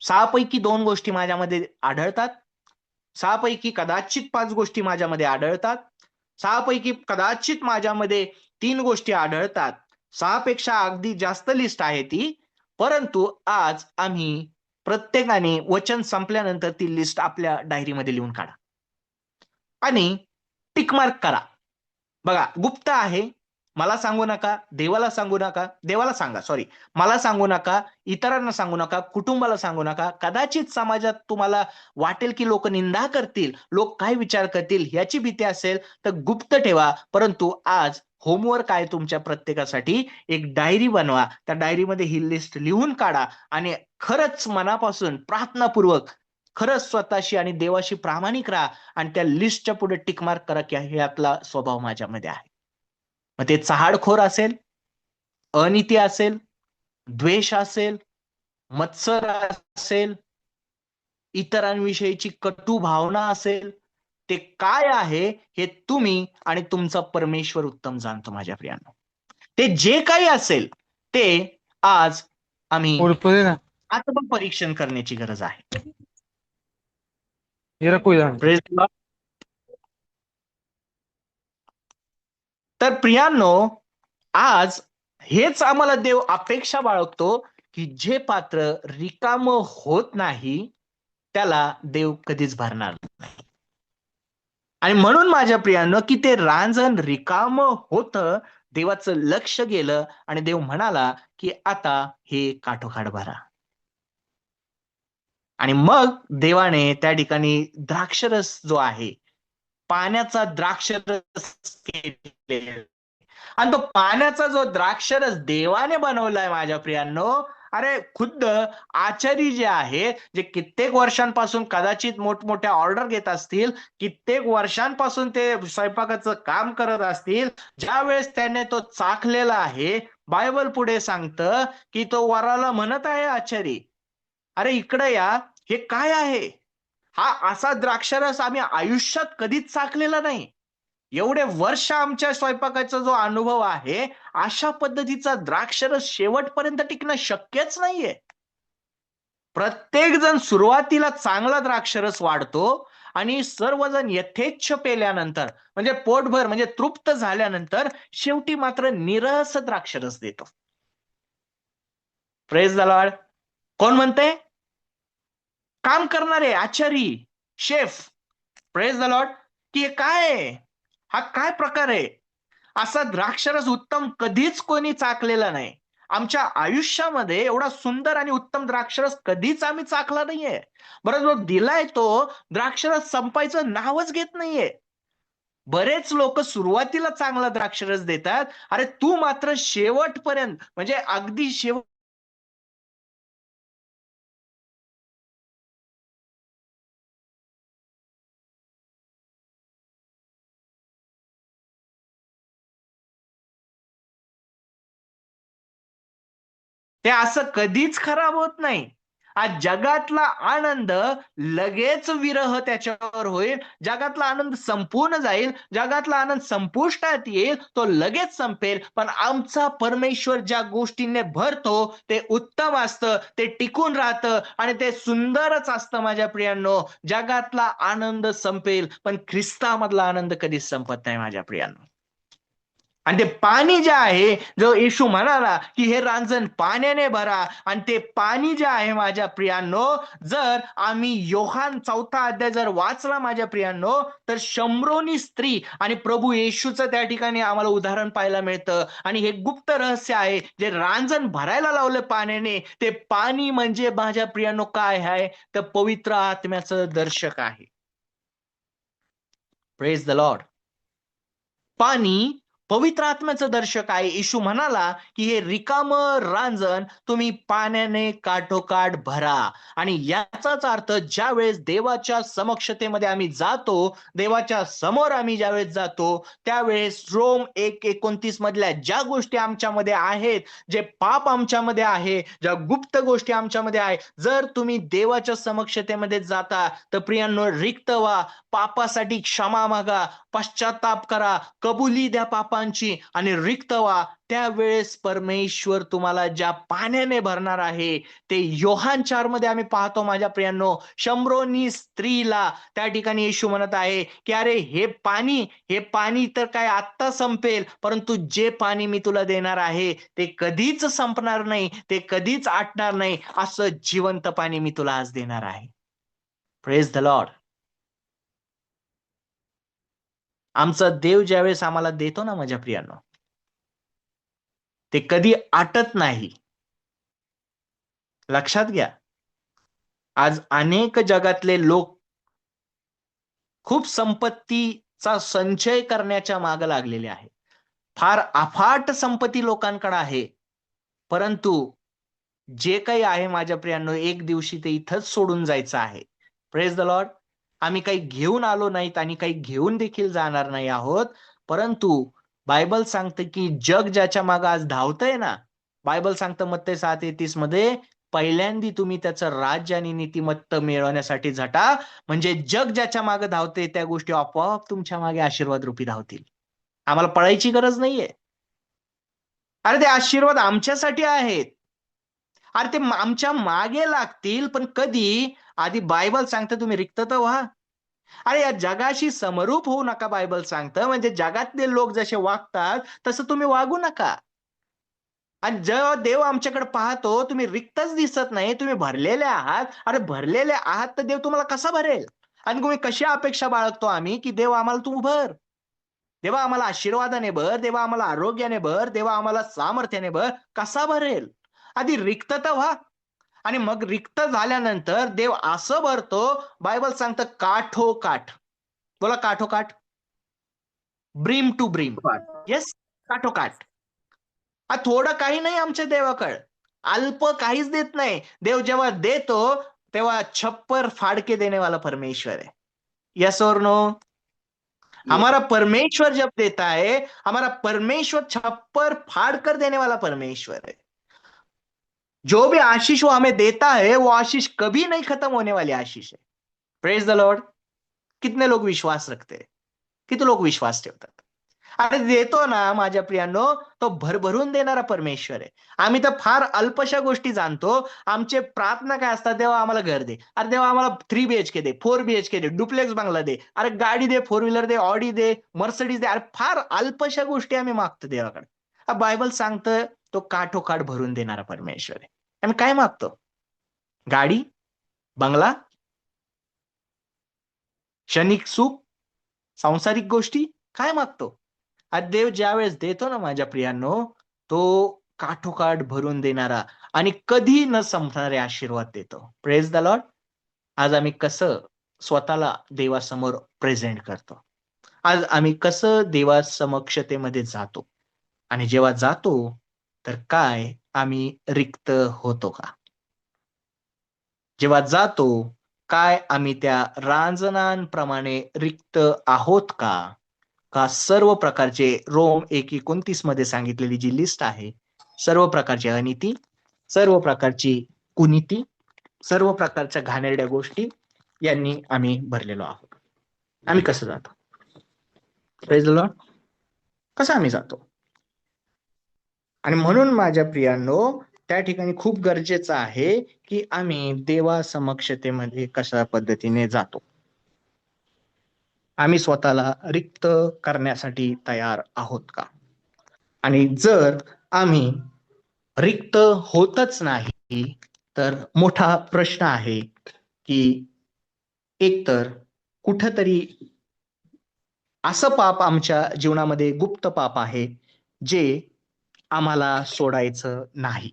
6 पैकी 2 गोष्टी माझ्यामध्ये आढळतात, 6 पैकी कदाचित 5 गोष्टी माझ्यामध्ये आढळतात, 6 पैकी कदाचित माझ्यामध्ये 3 गोष्टी आढळतात. 6 पेक्षा अगदी जास्त लिस्ट आहे ती. परंतु आज आम्ही प्रत्येकाने वचन संपल्यानंतर ती लिस्ट आपल्या डायरीमध्ये लिहून काढा आणि टिक मार्क करा. बघा, गुप्त आहे, मला सांगू नका, देवाला सांगू नका, देवाला सांगा, सॉरी, मला सांगू नका, इतरांना सांगू नका, कुटुंबाला सांगू नका. कदाचित समाजात तुम्हाला वाटेल की लोक निंदा करतील, लोक काय विचार करतील याची भीती असेल तर गुप्त ठेवा. परंतु आज होमवर्क आहे तुमच्या प्रत्येकासाठी, एक डायरी बनवा, त्या डायरीमध्ये ही लिस्ट लिहून काढा आणि खरंच मनापासून प्रार्थनापूर्वक खरंच स्वतःशी आणि देवाशी प्रामाणिक राहा आणि त्या लिस्टच्या पुढे टिक मार्क करा की हे आपला स्वभाव माझ्यामध्ये आहे. मग ते चहाडखोर असेल, अनिती असेल, द्वेष असेल, मत्सर असेल, इतरांविषयीची कटू भावना असेल, ते काय आहे हे तुम्ही आणि तुमचा परमेश्वर उत्तम जाणतो माझ्या प्रियांनो. ते जे काही असेल ते आज आम्ही आत्मपरीक्षण करण्याची गरज आहे. Praise the Lord. तर प्रियांनो, आज हेच आम्हाला देव अपेक्षा बाळगतो की जे पात्र रिकाम होत नाही त्याला देव कधीच भरणार नाही. आणि म्हणून माझ्या प्रियांनो की ते रांजण रिकाम होतं, देवाचं लक्ष गेलं आणि देव म्हणाला की आता हे काठोकाठ भरा. आणि मग देवाने त्या ठिकाणी द्राक्षरस जो आहे, पाण्याचा द्राक्षरस केलेला, आणि तो पाण्याचा जो द्राक्षरस देवाने बनवलाय माझ्या प्रियांनो, अरे खुद्द आचारी जे आहे, जे कित्येक वर्षांपासून कदाचित मोठमोठ्या ऑर्डर घेत असतील, कित्येक वर्षांपासून ते स्वयंपाकाचं काम करत असतील, ज्या वेळेस त्याने तो चाखलेला आहे, बायबल पुढे सांगतं की तो वराला म्हणत आहे आचारी, अरे इकडे या, हे काय आहे? हा असा द्राक्षरस आम्ही आयुष्यात कधीच चाखलेला नाही. एवढे वर्ष आमच्या स्वयंपाकाचा जो अनुभव आहे, अशा पद्धतीचा द्राक्षरस शेवटपर्यंत टिकणं शक्यच नाहीये. प्रत्येक जण सुरुवातीला चांगला द्राक्षरस वाढतो आणि सर्वजण यथेच्छ पेल्यानंतर म्हणजे पोटभर म्हणजे तृप्त झाल्यानंतर शेवटी मात्र निरस द्राक्षरस देतो. Praise the Lord. कोण म्हणते? काम करणारे आचारी, शेफ. Praise the Lord. की हे काय आहे? हा काय प्रकार आहे? असा द्राक्षरस उत्तम कधीच कोणी चाकलेला नाही. आमच्या आयुष्यामध्ये एवढा सुंदर आणि उत्तम द्राक्षरस कधीच आम्ही चाकला नाहीये. बरं, जो दिलाय तो द्राक्षरस संपायचं नावच घेत नाहीये. बरेच लोक सुरुवातीला चांगला द्राक्षरस देतात, अरे तू मात्र शेवटपर्यंत म्हणजे अगदी शेवट ते असं कधीच खराब होत नाही. आज जगातला आनंद लगेच विरह त्याच्यावर होईल. जगातला आनंद संपून जाईल, जगातला आनंद संपुष्टात येईल, तो लगेच संपेल. पण आमचा परमेश्वर ज्या गोष्टींनी भरतो ते उत्तम असतं, ते टिकून राहतं आणि ते सुंदरच असतं. माझ्या प्रियांनो, जगातला आनंद संपेल पण ख्रिस्तामधला आनंद कधीच संपत नाही माझ्या प्रियांनो. आणि ते पाणी जे आहे, जो येशू म्हणाला की हे रांजण पाण्याने भरा, आणि ते पाणी जे आहे माझ्या प्रियांनो, जर आम्ही योहान 4 अध्याय जर वाचला माझ्या प्रियांनो, तर शंभरोनी स्त्री आणि प्रभू येशूचं त्या ठिकाणी आम्हाला उदाहरण पाहायला मिळतं. आणि हे गुप्त रहस्य आहे, जे रांजण भरायला लावलं पाण्याने, ते पाणी म्हणजे माझ्या प्रियांनो काय आहे? तर पवित्र आत्म्याचं दर्शक आहे. Praise the Lord. पाणी पवित्र आत्म्याचं दर्शक आहे. येशू म्हणाला की हे रिकाम रांजण तुम्ही पाण्याने काठोकाठ भरा. आणि याचाच अर्थ ज्या वेळेस देवाच्या समक्षतेमध्ये आम्ही जातो, देवाच्या समोर आम्ही ज्यावेळेस जातो, त्यावेळेस रोम 1:29 मधल्या ज्या गोष्टी आमच्यामध्ये आहेत, जे पाप आमच्यामध्ये आहे, ज्या गुप्त गोष्टी आमच्यामध्ये आहे, जर तुम्ही देवाच्या समक्षतेमध्ये जाता तर प्रियांनो रिक्त व्हा, पापासाठी क्षमा मागा, पश्चाताप करा, कबुली द्या पापांची आणि रिक्त व्हा. त्यावेळेस परमेश्वर तुम्हाला ज्या पाण्याने भरणार आहे, ते योहान 4 मध्ये आम्ही पाहतो माझ्या प्रियांनो. शंभरोनी स्त्रीला त्या ठिकाणी येशू म्हणत आहे की अरे हे पाणी तर काय आत्ता संपेल, परंतु जे पाणी मी तुला देणार आहे ते कधीच संपणार नाही, ते कधीच आटणार नाही. असं जिवंत पाणी मी तुला आज देणार आहे. Praise the Lord. आमचा देव ज्यावेळेस आम्हाला देतो ना माझ्या प्रियांनो, ते कधी आटत नाही. लक्षात घ्या. आज अनेक जगातले लोक खूप संपत्तीचा संचय करण्याच्या मागे लागलेले आहेत. फार अफाट संपत्ती लोकांकडे आहे, परंतु जे काही आहे माझ्या प्रियांनो, एक दिवशी ते इथंच सोडून जायचं आहे. Praise the Lord. आम्ही काही घेऊन आलो नाहीत आणि काही घेऊन देखील जाणार नाही आहोत. परंतु बायबल सांगतं की जग ज्याच्या मागे आज धावतंय ना, बायबल सांगतं मत्ते 7:31 मध्ये, पहिल्यांदी तुम्ही त्याचं राज्य आणि नीतिमत्ता मिळवण्यासाठी झटा, म्हणजे जग ज्याच्या मागे धावते त्या गोष्टी आपोआप तुमच्या मागे आशीर्वाद रूपी धावतील. आम्हाला पळायची गरज नाहीये. अरे ते आशीर्वाद आमच्यासाठी आहेत. अरे ते आमच्या मागे लागतील, पण कधी? आधी बायबल सांगतं तुम्ही रिक्त तर व्हा. अरे या जगाशी समरूप होऊ नका. बायबल सांगतं म्हणजे जगातले लोक जसे वागतात तसं तुम्ही वागू नका. आणि जेव्हा देव आमच्याकडे पाहतो, तुम्ही रिक्तच दिसत नाही, तुम्ही भरलेले आहात. अरे भरलेले आहात तर देव तुम्हाला कसा भरेल? आणि तुम्ही कशी अपेक्षा बाळगतो आम्ही की देव आम्हाला तू भर, देवा आम्हाला आशीर्वादाने भर, देवा आम्हाला आरोग्याने भर, देवा आम्हाला सामर्थ्याने भर. कसा भरेल? आधी रिक्त तर व्हा. आणि मग रिक्त झाल्यानंतर देव असं भरतो, बायबल सांगतं काठोकाठ. बोला काठोकाठ. Brim to brim. येस, काठोकाठ. थोडं काही नाही आमच्या देवाकडे, अल्प काहीच देत नाही. देव जेव्हा देतो तेव्हा छप्पर फाड़के देने वाला परमेश्वर है. यस और नो? हमारा परमेश्वर जब देता है, हमारा परमेश्वर छप्पर फाड़ कर देने वाला परमेश्वर है. जो भी आशीष वो हमें देता है, वो आशीष कभी नहीं खत्म होने वाली आशीष है. Praise the Lord. कितने लोग विश्वास रखते, किती लोक विश्वास ठेवतात? अरे देतो ना माझ्या प्रियांनो, तो भरभरून देणारा परमेश्वर आहे. आम्ही तर फार अल्पशा गोष्टी जाणतो. आमचे प्रार्थना काय असतात, देवा आम्हाला घर दे, अरे देवा आम्हाला 3 BHK दे, 4 BHK दे, डुप्लेक्स बंगला दे, अरे गाडी दे, 4 व्हीलर दे, ऑडी दे, मर्सडीज दे. अरे फार अल्पशा गोष्टी आम्ही मागतो देवाकडे. बायबल सांगतं तो काठोकाठ भरून देणारा परमेश्वर आहे. आम्ही काय मागतो? गाडी, बंगला, क्षणिक सुख, सांसारिक गोष्टी काय मागतो? आज देव ज्या वेळेस देतो ना माझ्या प्रियांनो, तो काठोकाठ भरून देणारा आणि कधी न संपणारे आशीर्वाद देतो. Praise the Lord. आज आम्ही कसं स्वतःला देवासमोर प्रेझेंट करतो, आज आम्ही कसं देवा समक्षतेमध्ये जातो, आणि जेव्हा जातो तर काय आम्ही रिक्त होतो का? जेव्हा जातो काय आम्ही त्या रांजणांप्रमाणे रिक्त आहोत का? का सर्व प्रकारचे रोम 1:29 मध्ये सांगितलेली जी लिस्ट आहे, सर्व प्रकारची अनिती, सर्व प्रकारची कुनीती, सर्व प्रकारच्या घाणेरड्या गोष्टी यांनी आम्ही भरलेलो आहोत. आम्ही कसं जातो? Praise the Lord. कसं आम्ही जातो? आणि म्हणून माझ्या प्रियांनो, त्या ठिकाणी खूप गरजेचं आहे की आम्ही देवा समक्षतेमध्ये कशा पद्धतीने जातो. आम्ही स्वतःला रिक्त करण्यासाठी तयार आहोत का? आणि जर आम्ही रिक्त होतच नाही तर मोठा प्रश्न आहे की एकतर कुठंतरी असं पाप आमच्या जीवनामध्ये गुप्त पाप आहे जे आम्हाला सोडायचं नाही.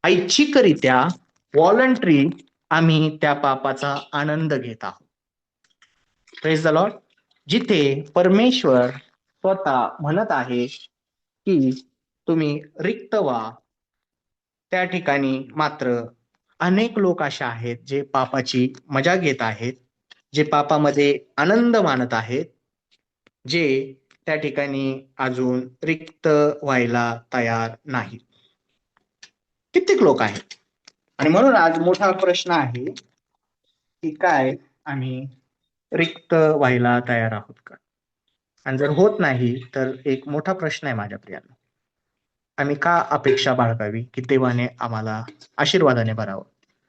ऐच्छिकरित्या व्हॉलंटरी आम्ही त्या पापाचा आनंद घेत आहोत. Praise the Lord. जिथे परमेश्वर स्वतः म्हणत आहे की तुम्ही रिक्त व्हा, त्या ठिकाणी मात्र अनेक लोक असे आहेत जे पापाची मजा घेत आहेत, जे पापामध्ये आनंद मानत आहेत, जे त्या ठिकाणी अजून रिक्त व्हायला तयार नाही. कित्येक लोक आहेत. आणि म्हणून आज मोठा प्रश्न आहे की काय आम्ही रिक्त व्हायला तयार आहोत का? आणि जर होत नाही तर एक मोठा प्रश्न आहे माझ्या प्रियांनो, आम्ही का अपेक्षा बाळगावी की देवाने आम्हाला आशीर्वादाने भरावं?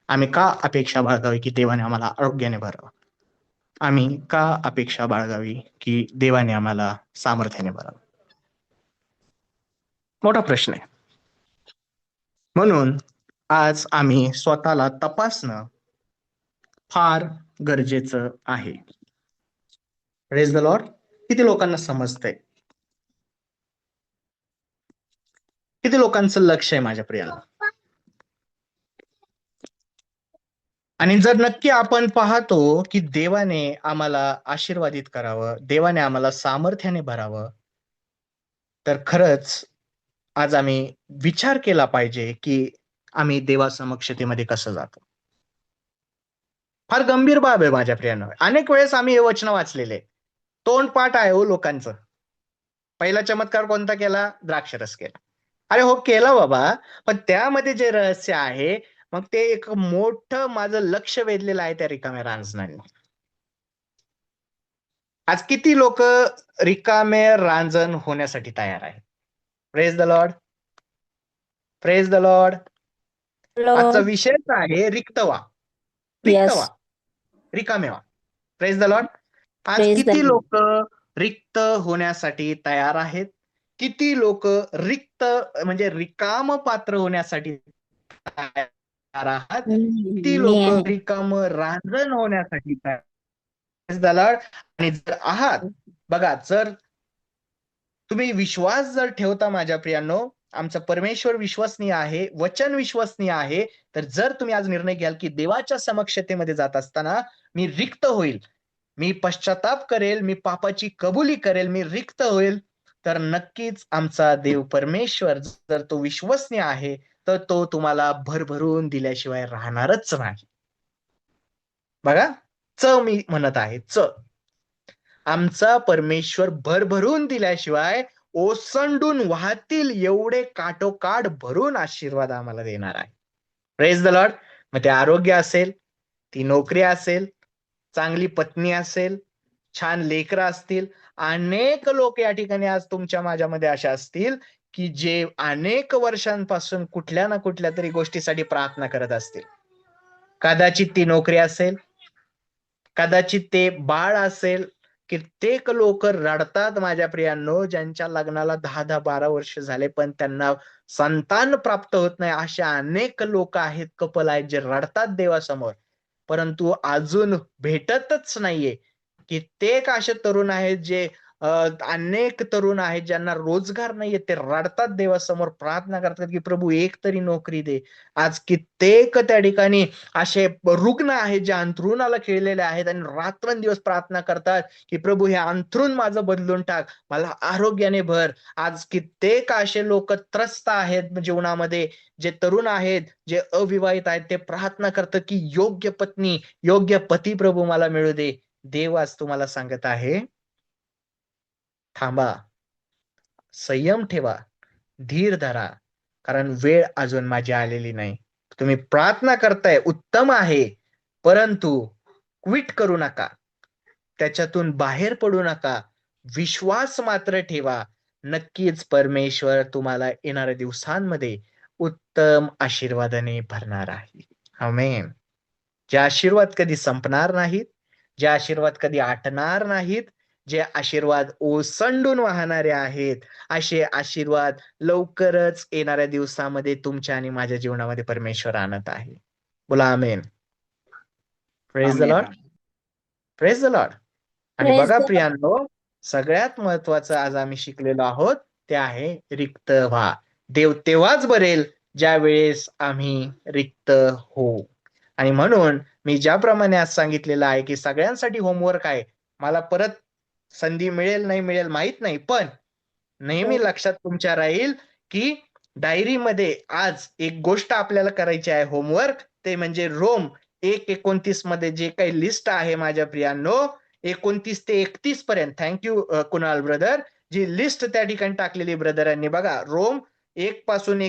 आम्ही का अपेक्षा बाळगावी की देवाने आम्हाला आरोग्याने भरावं? आम्ही का अपेक्षा बाळगावी की देवाने आम्हाला सामर्थ्याने भरावं? मोठा प्रश्न आहे. म्हणून आज आम्ही स्वतःला तपासणं फार गरजेचं आहे. Praise the Lord. किती लोकांना समजतंय? किती लोकांचं लक्ष आहे माझ्या प्रियाला? आणि जर नक्की आपण पाहतो की देवाने आम्हाला आशीर्वादित करावं, देवाने आम्हाला सामर्थ्याने भरावं, तर खरंच आज आम्ही विचार केला पाहिजे की आम्ही देवा समक्षतेमध्ये कसं जातो. फार गंभीर बाब आहे माझ्या प्रियांनो. अनेक वेळेस आम्ही हे वचन वाचलेले, तोंडपाठ आहे हो लोकांचं. पहिला चमत्कार कोणता केला? द्राक्षरस केला. अरे हो केला बाबा, पण त्यामध्ये जे रहस्य आहे मग ते एक मोठं माझं लक्ष वेधलेलं आहे त्या रिकाम्या रांजणांनी. आज किती लोक रिकामे रांजण होण्यासाठी तयार आहेत? Praise the Lord. Praise the Lord. आजचा विषयच आहे रिक्त व्हा, रिक्त व्हा, रिकामे व्हा. Praise the Lord. आज किती लोक रिक्त होण्यासाठी तयार आहेत? किती लोक रिक्त म्हणजे रिकाम पात्र होण्यासाठी तयार आहात? किती लोक रिकाम रांजण होण्यासाठी तयार? Praise the Lord. आणि जर आहात, बघा, जर तुम्ही विश्वास जर ठेवता माझ्या प्रियांनो, आमचा परमेश्वर विश्वसनीय आहे, वचन विश्वसनीय आहे, तर जर तुम्ही आज निर्णय घ्याल की देवाच्या समक्षतेमध्ये जात असताना मी रिक्त होईल, मी पश्चाताप करेल, मी पापाची कबुली करेल, मी रिक्त होईल, तर नक्कीच आमचा देव परमेश्वर जर तो विश्वसनीय आहे तर तो तुम्हाला भरभरून दिल्याशिवाय राहणारच नाही. बघा, मी म्हणत आहे आमचा परमेश्वर भरभरून दिल्याशिवाय ओसंडून वाहतील एवढे काठोकाठ भरून आशीर्वाद आम्हाला देणार आहे. Praise the Lord. मग ते आरोग्य असेल, ती नोकरी असेल, चांगली पत्नी असेल, छान लेकरं असतील. अनेक लोक या ठिकाणी आज तुमच्या माझ्यामध्ये अशा असतील की जे अनेक वर्षांपासून कुठल्या ना कुठल्या तरी गोष्टीसाठी प्रार्थना करत असतील. कदाचित ती नोकरी असेल, कदाचित ते बाळ असेल. कित्येक लोक रडतात माझ्या प्रियांनो, ज्यांच्या लग्नाला 10-10, 12 वर्ष झाले पण त्यांना संतान प्राप्त होत नाही. अशा अनेक लोक आहेत, कपल आहेत जे रडतात देवासमोर, परंतु अजून भेटतच नाहीये. कित्येक असे तरुण आहेत जे अनेक तरुण आहेत ज्यांना रोजगार नाहीये, ते रडतात देवासमोर, प्रार्थना करतात की प्रभू एक तरी नोकरी दे. आज कित्येक त्या ठिकाणी असे रुग्ण आहेत जे अंथरुणाला खिळलेले आहेत आणि रात्रंदिवस प्रार्थना करतात की प्रभू हे अंथरुण माझं बदलून टाक, मला आरोग्याने भर. आज कित्येक असे लोक त्रस्त आहेत जीवनामध्ये, जे तरुण आहेत, जे अविवाहित आहेत, ते प्रार्थना करतात की योग्य पत्नी, योग्य पती प्रभू मला मिळू दे. देव आज तुम्हाला सांगत आहे, थांबा, संयम ठेवा, धीर धरा, कारण वेळ अजून माझी आलेली नाही. तुम्ही प्रार्थना करताय, उत्तम आहे, परंतु क्विट करू नका, त्याच्यातून बाहेर पडू नका. विश्वास मात्र ठेवा. नक्कीच परमेश्वर तुम्हाला येणाऱ्या दिवसांमध्ये उत्तम आशीर्वादाने भरणार आहे. आमेन. जे आशीर्वाद कधी संपणार नाहीत, जे आशीर्वाद कधी आटणार नाहीत, जे आशीर्वाद ओसंडून वाहणारे आहेत, असे आशीर्वाद लवकरच येणाऱ्या दिवसामध्ये तुमच्या आणि माझ्या जीवनामध्ये परमेश्वर आणत आहे. बोला amen. Praise the Lord. Praise the Lord. आणि Praise बघा the Lord. प्रियांनो, सगळ्यात महत्वाचं आज आम्ही शिकलेलो आहोत ते आहे रिक्त व्हा. देव तेव्हाच भरेल ज्या वेळेस आम्ही रिक्त होऊ. आणि म्हणून मी ज्याप्रमाणे आज सांगितलेलं आहे की सगळ्यांसाठी होमवर्क आहे. मला परत संधी मिळेल नाही मिळेल माहित नाही, पण नेहमी लक्षात तुमच्या राहील की डायरीमध्ये आज एक गोष्ट आपल्याला करायची आहे होमवर्क, ते म्हणजे रोम 1:29 मध्ये जे काही लिस्ट आहे माझ्या प्रियांनो, 29 ते 31 पर्यंत, थँक्यू कुणाल ब्रदर, जी लिस्ट त्या ठिकाणी टाकलेली ब्रदरांनी. बघा, रोम 1 पासून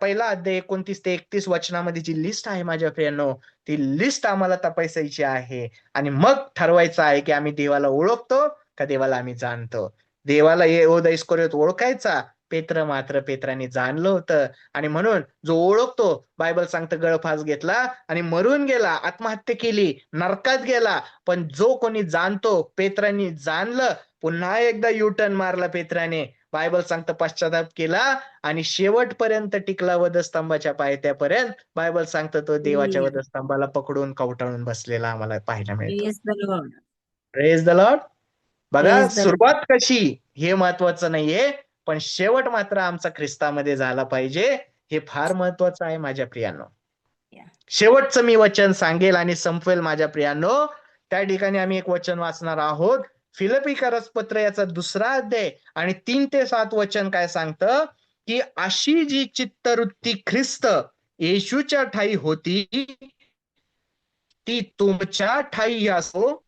पहिला अध्याय 29 ते 31 वचनामध्ये जी लिस्ट आहे माझ्या प्रियांनो, ती लिस्ट आम्हाला तपासायची आहे आणि मग ठरवायचं आहे की आम्ही देवाला ओळखतो का देवाला आम्ही जाणतो. देवाला यहूदा इस्करियोत ओळखायचा, पेत्राने जाणलं होतं. आणि म्हणून जो ओळखतो, बायबल सांगतं गळफास घेतला आणि मरून गेला, आत्महत्या केली, नरकात गेला. पण जो कोणी जाणतो, पेत्राने जाणलं, पुन्हा एकदा युटर्न मारला पेत्राने, बायबल सांगतं पश्चाताप केला आणि शेवटपर्यंत टिकला वधस्तंभाच्या पायथ्यापर्यंत. बायबल सांगतं तो देवाच्या वधस्तंभाला पकडून कवटाळून बसलेला आम्हाला पाहायला मिळतो. Praise the Lord. Praise the Lord. बघा, Praise the Lord. सुरुवात कशी हे महत्वाचं नाहीये, पण शेवट मात्र आमचा ख्रिस्तामध्ये झाला पाहिजे, हे फार महत्वाचं आहे माझ्या प्रियांनो. Yeah. शेवटचं मी वचन सांगेल आणि संपवेल माझ्या प्रियांनो. त्या ठिकाणी आम्ही एक वचन वाचणार आहोत, फिलिप्पीकरस पत्र याचा 2रा अध्याय आणि 3 ते 7 वचन काय सांगतं की अशी जी चित्तवृत्ती ख्रिस्त येशूच्या ठाई होती, ती तुमच्या ठाई असो.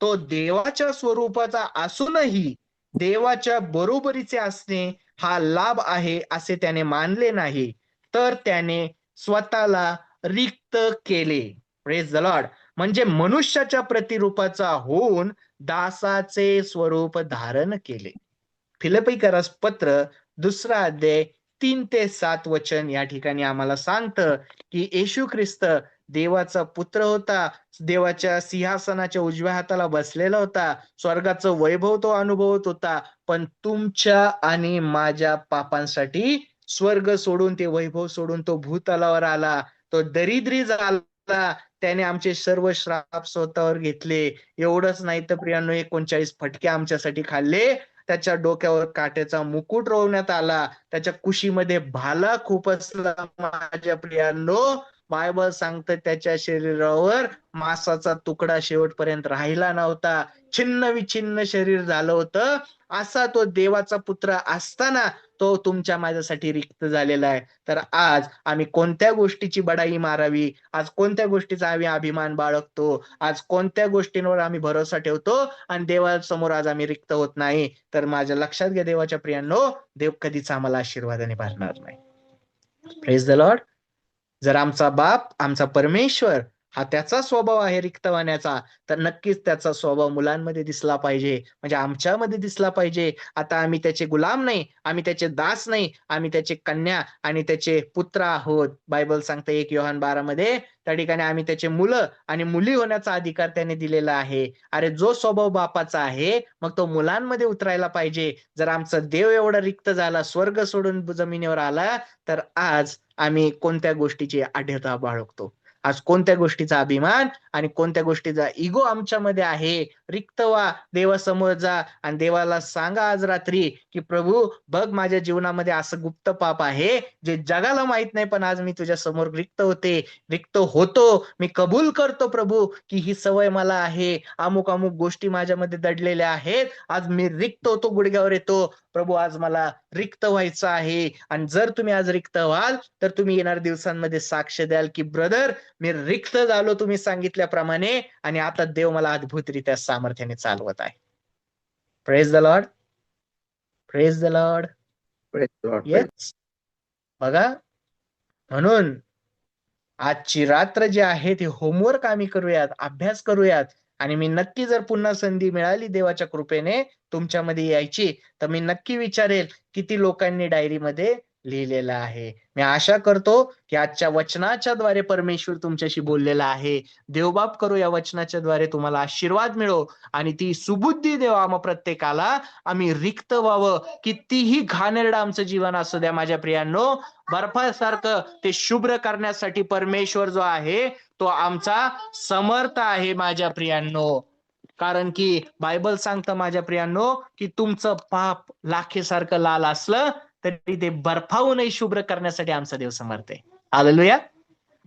तो देवाच्या स्वरूपाचा असूनही देवाच्या बरोबरीचे असणे हा लाभ आहे असे त्याने मानले नाही, तर त्याने स्वतःला रिक्त केले. Praise the Lord. म्हणजे मनुष्याच्या प्रतिरूपाचा होऊन दासाचे स्वरूप धारण केले. फिलिप्पीकरस पत्र 2रा अध्याय 3 ते 7 वचन या ठिकाणी आम्हाला सांगतं की येशू ख्रिस्त देवाचा पुत्र होता, देवाच्या सिंहासनाच्या उजव्या हाताला बसलेला होता, स्वर्गाचं वैभव तो अनुभवत होता, पण तुमच्या आणि माझ्या पापांसाठी स्वर्ग सोडून, ते वैभव सोडून तो भूतलावर आला, तो दरिद्री झाला, त्याने आमचे सर्व श्राप स्वतःवर घेतले. एवढंच नाही तर प्रियांनो, 39 फटके आमच्यासाठी खाल्ले, त्याच्या डोक्यावर काट्याचा मुकुट रोवण्यात आला, त्याच्या कुशीमध्ये भाला खुपसला माझ्या प्रियांनो. बायबल सांगतं त्याच्या शरीरावर मांसाचा तुकडा शेवटपर्यंत राहिला नव्हता, छिन्न विछिन्न शरीर झालं होतं. असा तो देवाचा पुत्र असताना तो तुमच्या माझ्यासाठी रिक्त झालेला आहे. तर आज आम्ही कोणत्या गोष्टीची बडाई मारावी, आज कोणत्या गोष्टीचा आम्ही अभिमान बाळगतो, आज कोणत्या गोष्टींवर आम्ही भरोसा ठेवतो आणि देवासमोर आज आम्ही रिक्त होत नाही, तर माझ्या लक्षात घ्या देवाच्या प्रियांनो, देव कधीच आम्हाला आशीर्वादाने भरणार नाही. Praise the Lord. जर आमचा बाप, आमचा परमेश्वर हा त्याचा स्वभाव आहे रिक्तवाण्याचा, तर नक्कीच त्याचा स्वभाव मुलांमध्ये दिसला पाहिजे, म्हणजे आमच्यामध्ये दिसला पाहिजे. आता आम्ही त्याचे गुलाम नाही, आम्ही त्याचे दास नाही, आम्ही त्याचे कन्या आणि त्याचे पुत्र आहोत. बायबल सांगते 1 योहान 12 मध्ये, त्या ठिकाणी आम्ही त्याचे मुलं आणि मुली होण्याचा अधिकार त्याने दिलेला आहे. अरे जो स्वभाव बापाचा आहे मग तो मुलांमध्ये उतरायला पाहिजे. जर आमचा देव एवढा रिक्त झाला, स्वर्ग सोडून जमिनीवर आला, तर आज आम्ही कोणत्या गोष्टीची आढ्यता बाळगतो, आज कोणत्या गोष्टीचा अभिमान आणि कोणत्या गोष्टीचा इगो आमच्यामध्ये आहे. रिक्त व्हा, देवासमोर जा आणि देवाला सांगा आज रात्री की प्रभू बघ, माझ्या जीवनामध्ये असं गुप्त पाप आहे जे जगाला माहित नाही, पण आज मी तुझ्या समोर रिक्त होतो. मी कबूल करतो प्रभू की ही सवय मला आहे, अमुक अमुक गोष्टी माझ्यामध्ये दडलेल्या आहेत. आज मी रिक्त होतो, गुडघ्यावर येतो. प्रभू आज मला रिक्त व्हायचं आहे. आणि जर तुम्ही आज रिक्त व्हाल तर तुम्ही येणाऱ्या दिवसांमध्ये साक्ष द्याल की ब्रदर, मी रिक्त झालो तुम्ही सांगितल्याप्रमाणे, आणि आता देव मला अद्भुतरित्या सामर्थ्याने चालवत आहे. Praise the Lord, praise the Lord. Yes, बघा, म्हणून आजची रात्र जी आहे ती होमवर्क आम्ही करूयात, अभ्यास करूयात. आणि मी नक्की जर पुन्हा संधी मिळाली देवाच्या कृपेने तुमच्यामध्ये यायची, तर मी नक्की विचारेल किती लोकांनी डायरीमध्ये लिहिलेलं आहे. मी आशा करतो की आजच्या वचनाच्या द्वारे परमेश्वर तुमच्याशी बोललेला आहे. देवबाप करू या वचनाच्या द्वारे तुम्हाला आशीर्वाद मिळो आणि ती सुबुद्धी देवा आम्हा प्रत्येकाला, आम्ही रिक्त व्हावं. कितीही घाणेरडं आमचं जीवन असू द्या माझ्या प्रियांनो, बर्फासारखं ते शुभ्र करण्यासाठी परमेश्वर जो आहे तो आमचा समर्थ आहे माझ्या प्रियांनो. कारण की बायबल सांगतं माझ्या प्रियांनो की तुमचं पाप लाखेसारखं लाल असलं तरी ते बर्फाहूनही शुभ्र करण्यासाठी आमचा देव समर्थ आहे. हालेलुया.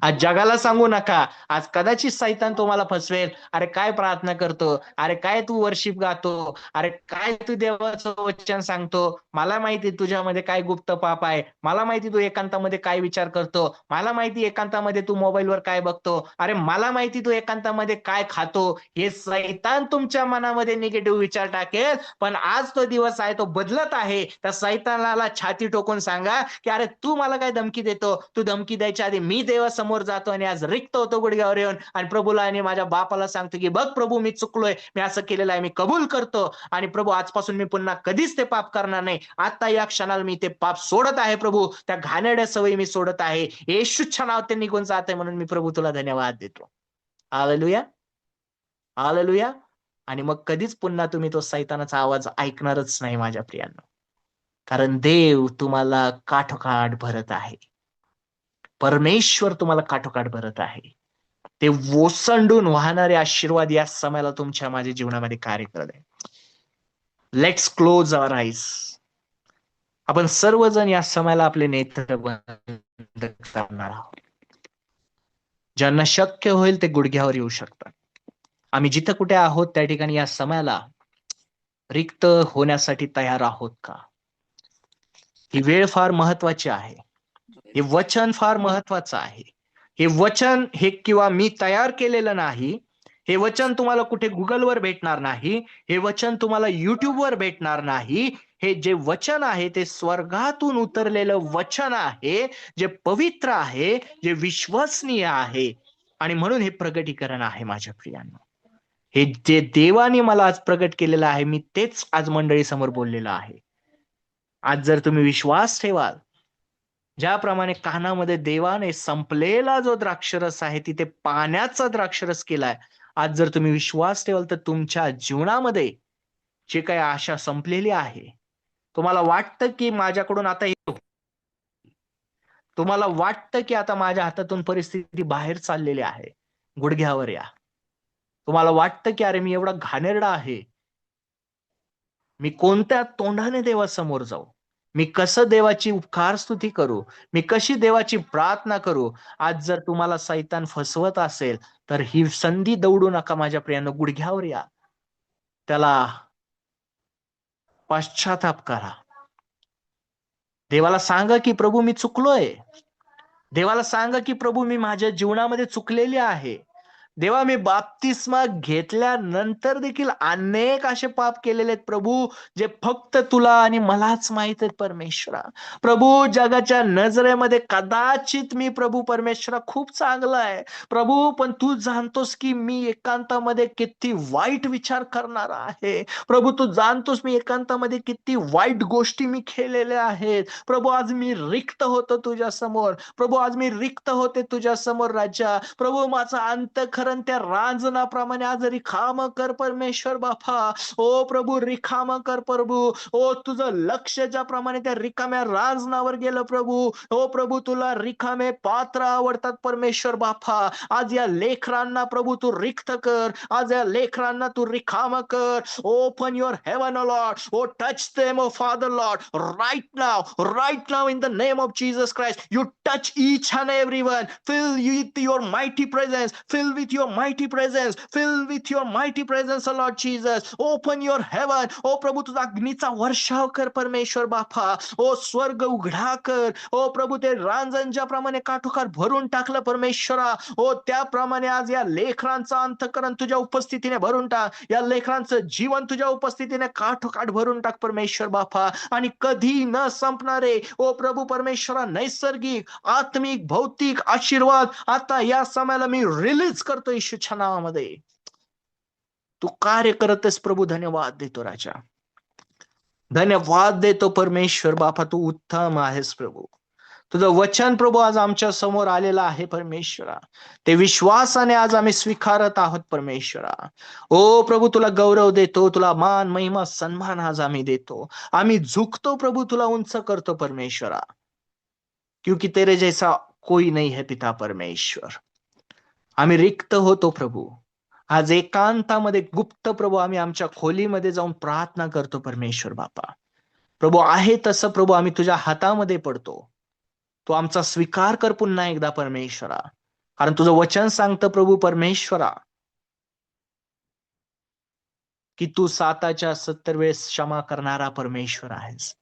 आज जगाला सांगू नका. आज कदाचित सैतान तुम्हाला फसवेल. अरे काय प्रार्थना करतो, अरे काय तू वर्शिप गातो, अरे काय तू देवाचं वचन सांगतो, मला माहिती तुझ्यामध्ये काय गुप्त पाप आहे, मला माहिती तू एकांतामध्ये काय विचार करतो, मला माहिती एकांतामध्ये तू मोबाईलवर काय बघतो, अरे मला माहिती तू एकांतामध्ये काय खातो. हे सैतान तुमच्या मनामध्ये निगेटिव्ह विचार टाकेल. पण आज तो दिवस आहे, तो बदलत आहे. त्या सैतानाला छाती टोकून सांगा की अरे तू मला काय धमकी देतो, तू धमकी द्यायच्या आधी मी देवासमोर जातो आणि आज रिक्त होतो गुडघ्यावर येऊन आणि प्रभूला आणि माझ्या बापाला सांगतो की बघ प्रभू, मी चुकलोय, मी असं केलेलं आहे, मी कबूल करतो. आणि प्रभू आजपासून मी पुन्हा कधीच ते पाप करणार नाही. आता या क्षणाला मी ते पाप सोडत आहे प्रभू, त्या घाणेरड्या सवयी मी सोडत आहे. येशूच्या नावात ते निघून जात आहे. म्हणून मी प्रभू तुला धन्यवाद देतो. Hallelujah, hallelujah. आणि मग कधीच पुन्हा तुम्ही तो सैतानाचा आवाज ऐकणारच नाही माझ्या प्रियांनो, कारण देव तुम्हाला काठोकाठ भरत आहे. परमेश्वर तुम्हाला काठोकाठ भरत आहे. ते ओसंडून वाहणारे आशीर्वाद या समयाला तुमच्या माझ्या जीवनामध्ये कार्य करत आहे. Let's close our eyes. आपण सर्वजण या समयाला आपले नेत्र बंद करणार आहोत. ज्यांना शक्य होईल ते गुडघ्यावर येऊ शकतात. आम्ही जिथं कुठे आहोत त्या ठिकाणी या समयाला रिक्त होण्यासाठी तयार आहोत का? ही वेळ फार महत्वाची आहे. हे वचन फार महत्वाचं आहे. हे वचन हे किंवा मी तयार केलेलं नाही. हे वचन तुम्हाला कुठे गुगलवर भेटणार नाही. हे वचन तुम्हाला युट्यूबवर भेटणार नाही. हे जे वचन आहे ते स्वर्गातून उतरलेलं वचन आहे, जे पवित्र आहे, जे विश्वसनीय आहे. आणि म्हणून हे प्रगटीकरण आहे माझ्या प्रियांनो. हे जे देवाने मला आज प्रगट केलेलं आहे, मी तेच आज मंडळी समोर बोललेलं आहे. आज जर तुम्ही विश्वास ठेवाल, ज्याप्रमाणे कानामध्ये देवाने संपलेला जो द्राक्षरस आहे तिथे पाण्याचा द्राक्षरस केलाय, आज जर तुम्ही विश्वास ठेवाल तर तुमच्या जीवनामध्ये जे काही आशा संपलेली आहे, तुम्हाला वाटतं की माझ्याकडून आता तुम्हाला वाटतं की आता माझ्या हातातून परिस्थिती बाहेर चाललेली आहे, गुडघ्यावर या. तुम्हाला वाटतं की अरे मी एवढा घाणेरडा आहे, मी कोणत्या तोंडाने देवासमोर जाऊ, मी कसं देवाची उपकार स्तुती करू, मी कशी देवाची प्रार्थना करू. आज जर तुम्हाला सैतान फसवत असेल तर ही संधी दौडू नका माझ्या प्रियांनो. गुडघ्यावर या, त्याला पश्चाताप करा. देवाला सांगा की प्रभू मी चुकलोय. देवाला सांगा की प्रभू मी माझ्या जीवनामध्ये चुकलेली आहे. देवा, मी बाप्तिस्मा घेतल्यानंतर देखील अनेक असे पाप केलेले आहेत प्रभू, जे फक्त तुला आणि मलाच माहित आहेत परमेश्वरा. प्रभू, जगाच्या नजरेमध्ये कदाचित मी प्रभू परमेश्वरा खूप चांगला आहे प्रभू, पण तू जाणतोस की मी एकांतामध्ये किती वाईट विचार करणारा आहे प्रभू. तू जाणतोस मी एकांतामध्ये किती वाईट गोष्टी मी केलेल्या आहेत प्रभू. आज मी रिक्त होतो तुझ्या समोर प्रभू, आज मी रिक्त होते तुझ्या समोर राजा. प्रभू, माझा अंतःकरण त्या रांजणाप्रमाणे आज रिकाम कर परमेश्वर बापा. ओ प्रभू, रिकाम कर प्रभू. ओ तुझं लक्ष ज्याप्रमाणे त्या रिकाम्या रांजणावर गेलं प्रभू. ओ प्रभू, तुला रिकामे पात्र आवडतात परमेश्वर बापा. आज या लेकरांना प्रभू तू रिक्त कर, आज या लेकरांना तू रिकाम कर. Open your heaven O Lord. O touch them O Father Lord, right now in the name of Jesus Christ. You touch each and everyone. Fill with your mighty presence. Fill with your mighty presence. Fill with your mighty presence, O Lord Jesus. Open your heaven. ओ प्रभू, तुझा अग्नीचा वर्षाव कर परमेश्वर बापा. ओ स्वर्ग उघडा कर. ओ प्रभू, ते रांजण ज्याप्रमाणे काठोकाठ भरून टाकलं परमेश्वरा, ओ त्याप्रमाणे आज या लेकरांचं अंतःकरण तुझ्या उपस्थितीने भरून टाक. या लेकरांचं जीवन तुझ्या उपस्थितीने काठोकाठ भरून टाक परमेश्वर बापा. आणि कधी न संपणारे ओ प्रभू परमेश्वरा नैसर्गिक, आत्मिक, भौतिक आशीर्वाद आता या समयाला मी रिलीज करतो येशूच्या नावामध्ये. तू कार्य करतेस प्रभू, धन्यवाद देतो राजा, धन्यवाद देतो परमेश्वर बापा. तू उत्तम आहेस प्रभू. तुझं वचन प्रभू आज आमच्या समोर आलेलं आहे परमेश्वरा. ते विश्वासाने आज आम्ही स्वीकारत आहोत परमेश्वरा. ओ प्रभू, तुला गौरव देतो, तुला मान महिमा सन्मान आज आम्ही देतो. आम्ही झुकतो प्रभू, तुला उंच करतो परमेश्वरा, क्योंकि तेरे जैसा कोई नहीं है पिता परमेश्वर. आम्ही रिक्त होतो प्रभू. आज एकांतामध्ये गुप्त प्रभू आम्ही आमच्या खोलीमध्ये जाऊन प्रार्थना करतो परमेश्वर बापा. प्रभू, आहे तसं प्रभू आम्ही तुझ्या हातामध्ये पडतो. तू आमचा स्वीकार कर पुन्हा एकदा परमेश्वरा, कारण तुझं वचन सांगतं प्रभू परमेश्वरा की तू 7च्या 70 वेळेस क्षमा करणारा परमेश्वर आहेस.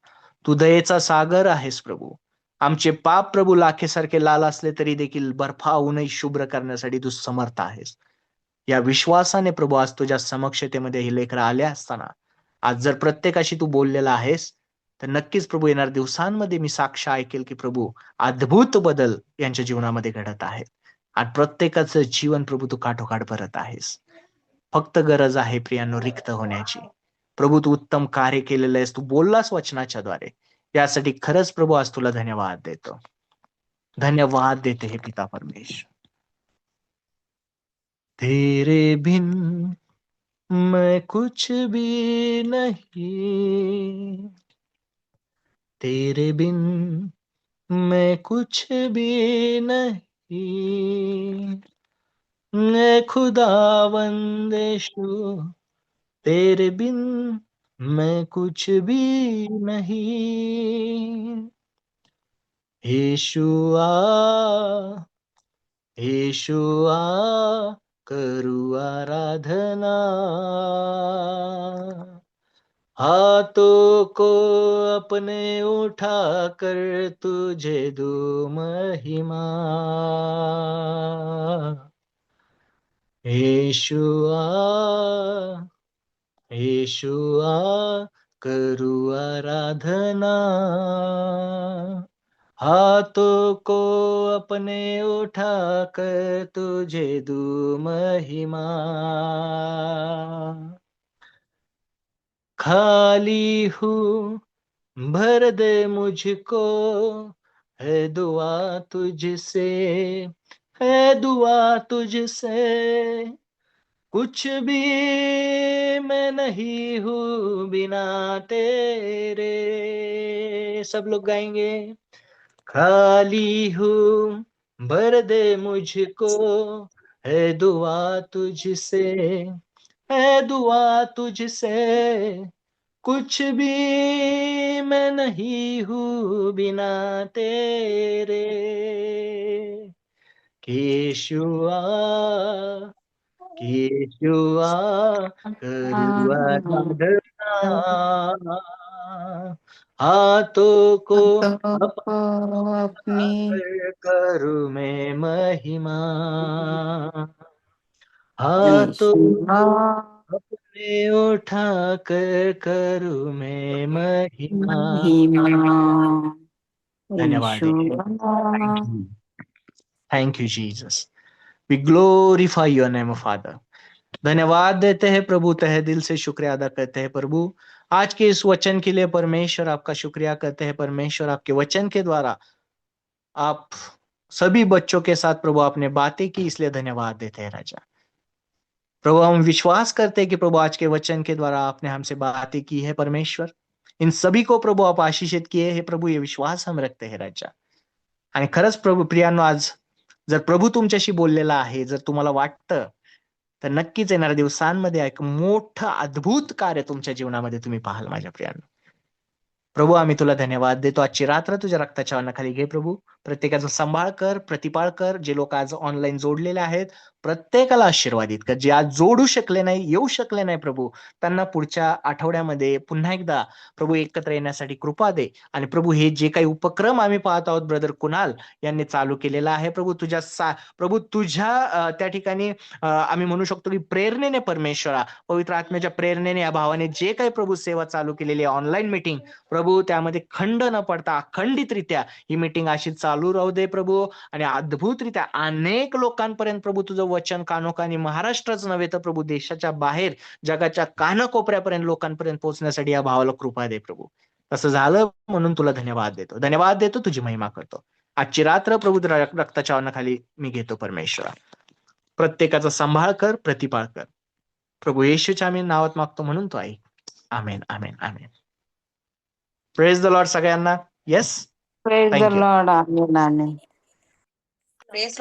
तू दयेचा सागर आहेस प्रभू. आमचे पाप प्रभू लाखेसारखे लाल असले तरी देखील बर्फाहूनही शुभ्र करण्यासाठी तू समर्थ आहेस. या विश्वासाने प्रभू आज तुझ्या समक्षतेमध्ये हे लेकरं आले असताना आज जर प्रत्येकाशी तू बोललेला आहेस, तर नक्कीच प्रभू येणाऱ्या दिवसांमध्ये मी साक्ष ऐकेल की प्रभू अद्भुत बदल यांच्या जीवनामध्ये घडत आहे. आणि प्रत्येकाचं जीवन प्रभू तू काठोकाठ भरत आहेस. फक्त गरज आहे प्रियांनो रिक्त होण्याची. प्रभू, तू उत्तम कार्य केलेलं आहेस, तू बोललास वचनाच्या द्वारे. यासाठी खरंच प्रभू आज तुला धन्यवाद देतो, धन्यवाद देते हे पिता परमेश्वर. तेरे बिन मैं कुछ भी नहीं, तेरे बिन मैं कुछ भी नहीं, मैं खुदावंद यीशु, तेरे बिन मैं कुछ भी नहीं. यीशुआ, यीशुआ, करूँ आराधना, हाथों को अपने उठा कर तुझे दूँ महिमा. यीशुआ, यीशुआ, करूँ आराधना, हाथों को अपने उठा कर तुझे दूँ महिमा. खाली हूँ, भर दे मुझको, है दुआ तुझसे, है दुआ तुझसे. कुछ भी मैं नहीं हूँ बिना तेरे. सब लोग गाएंगे. खाली हूँ, भर दे मुझको, है दुआ तुझसे, है दुआ तुझसे. कुछ भी मैं नहीं हूँ बिना तेरे. केशुआ, केशुआ, करूँ आराधना, हाथों को तो अपनी करूँ मैं महिमा. हाथों यीशु अपने उठा कर करूं मैं महिमा। महिमा धन्यवाद यीशु है। Thank you Jesus, we glorify your name Father. धन्यवाद देते हैं प्रभु, तहे दिल से शुक्रिया अदा करते हैं प्रभु आज के इस वचन के लिए। परमेश्वर आपका शुक्रिया करते हैं परमेश्वर, आपके वचन के द्वारा आप सभी बच्चों के साथ प्रभु आपने बातें की, इसलिए धन्यवाद देते हैं राजा। प्रभु हम विश्वास करते हैं कि प्रभु आज के वचन के द्वारा आपने हमसे बातें की है परमेश्वर, इन सभी को प्रभु आप आशीषित किए हैं प्रभु, ये विश्वास हम रखते हैं राजा। आणि खरंच प्रभू प्रियांनो, आज जर प्रभू तुमच्याशी बोललेला आहे, जर तुम्हाला वाटतं तर नक्कीच येणाऱ्या दिवसांमध्ये एक मोठं अद्भुत कार्य तुमच्या जीवनामध्ये तुम्ही पाहाल माझ्या प्रियांनो। प्रभू आम्ही तुला धन्यवाद देतो, आजची रात्र तुझ्या रक्ताच्या अन्नाखाली घे प्रभू, प्रत्येकाचा सांभाळ कर, प्रतिपाळ कर, जे लोक आज ऑनलाईन जोडलेले आहेत प्रत्येकाला आशीर्वादित कर, जे आज जोडू शकले नाही, येऊ शकले नाही प्रभू, त्यांना पुढच्या आठवड्यामध्ये पुन्हा एकदा प्रभू एकत्र येण्यासाठी कृपा दे। आणि प्रभू हे जे काही उपक्रम आम्ही पाहत आहोत ब्रदर कुणाल यांनी चालू केलेला आहे प्रभू, प्रभू तुझ्या त्या ठिकाणी आम्ही म्हणू शकतो की प्रेरणेने परमेश्वरा, पवित्र आत्म्याच्या प्रेरणेने या भावाने जे काही प्रभू सेवा चालू केलेली आहे ऑनलाईन मीटिंग प्रभू, त्यामध्ये खंड न पडता अखंडितरित्या ही मीटिंग अशी चालू राहू दे प्रभू, आणि अद्भुतरित्या अनेक लोकांपर्यंत प्रभू तुझं वचन कानोकानी, महाराष्ट्रच नव्हे तर प्रभू देशाच्या बाहेर जगाच्या कानाकोपऱ्यापर्यंत लोकांपर्यंत पोहोचण्यासाठी या भावाला कृपा दे प्रभू। तसं झालं म्हणून तुला धन्यवाद देतो, धन्यवाद देतो, तुझी महिमा करतो। आजची रात्र प्रभू तुझ्या रक्ताच्या अन्नाखाली मी घेतो परमेश्वरा, प्रत्येकाचा सांभाळ कर, प्रतिपाळ कर, प्रभू येशूच्या आम्ही नावात मागतो म्हणून तो ऐक, आमेन आमेन आमेन। प्रेज द लॉर्ड सगळ्यांना। Yes, praise the thank you. Lord, amen amen. Praise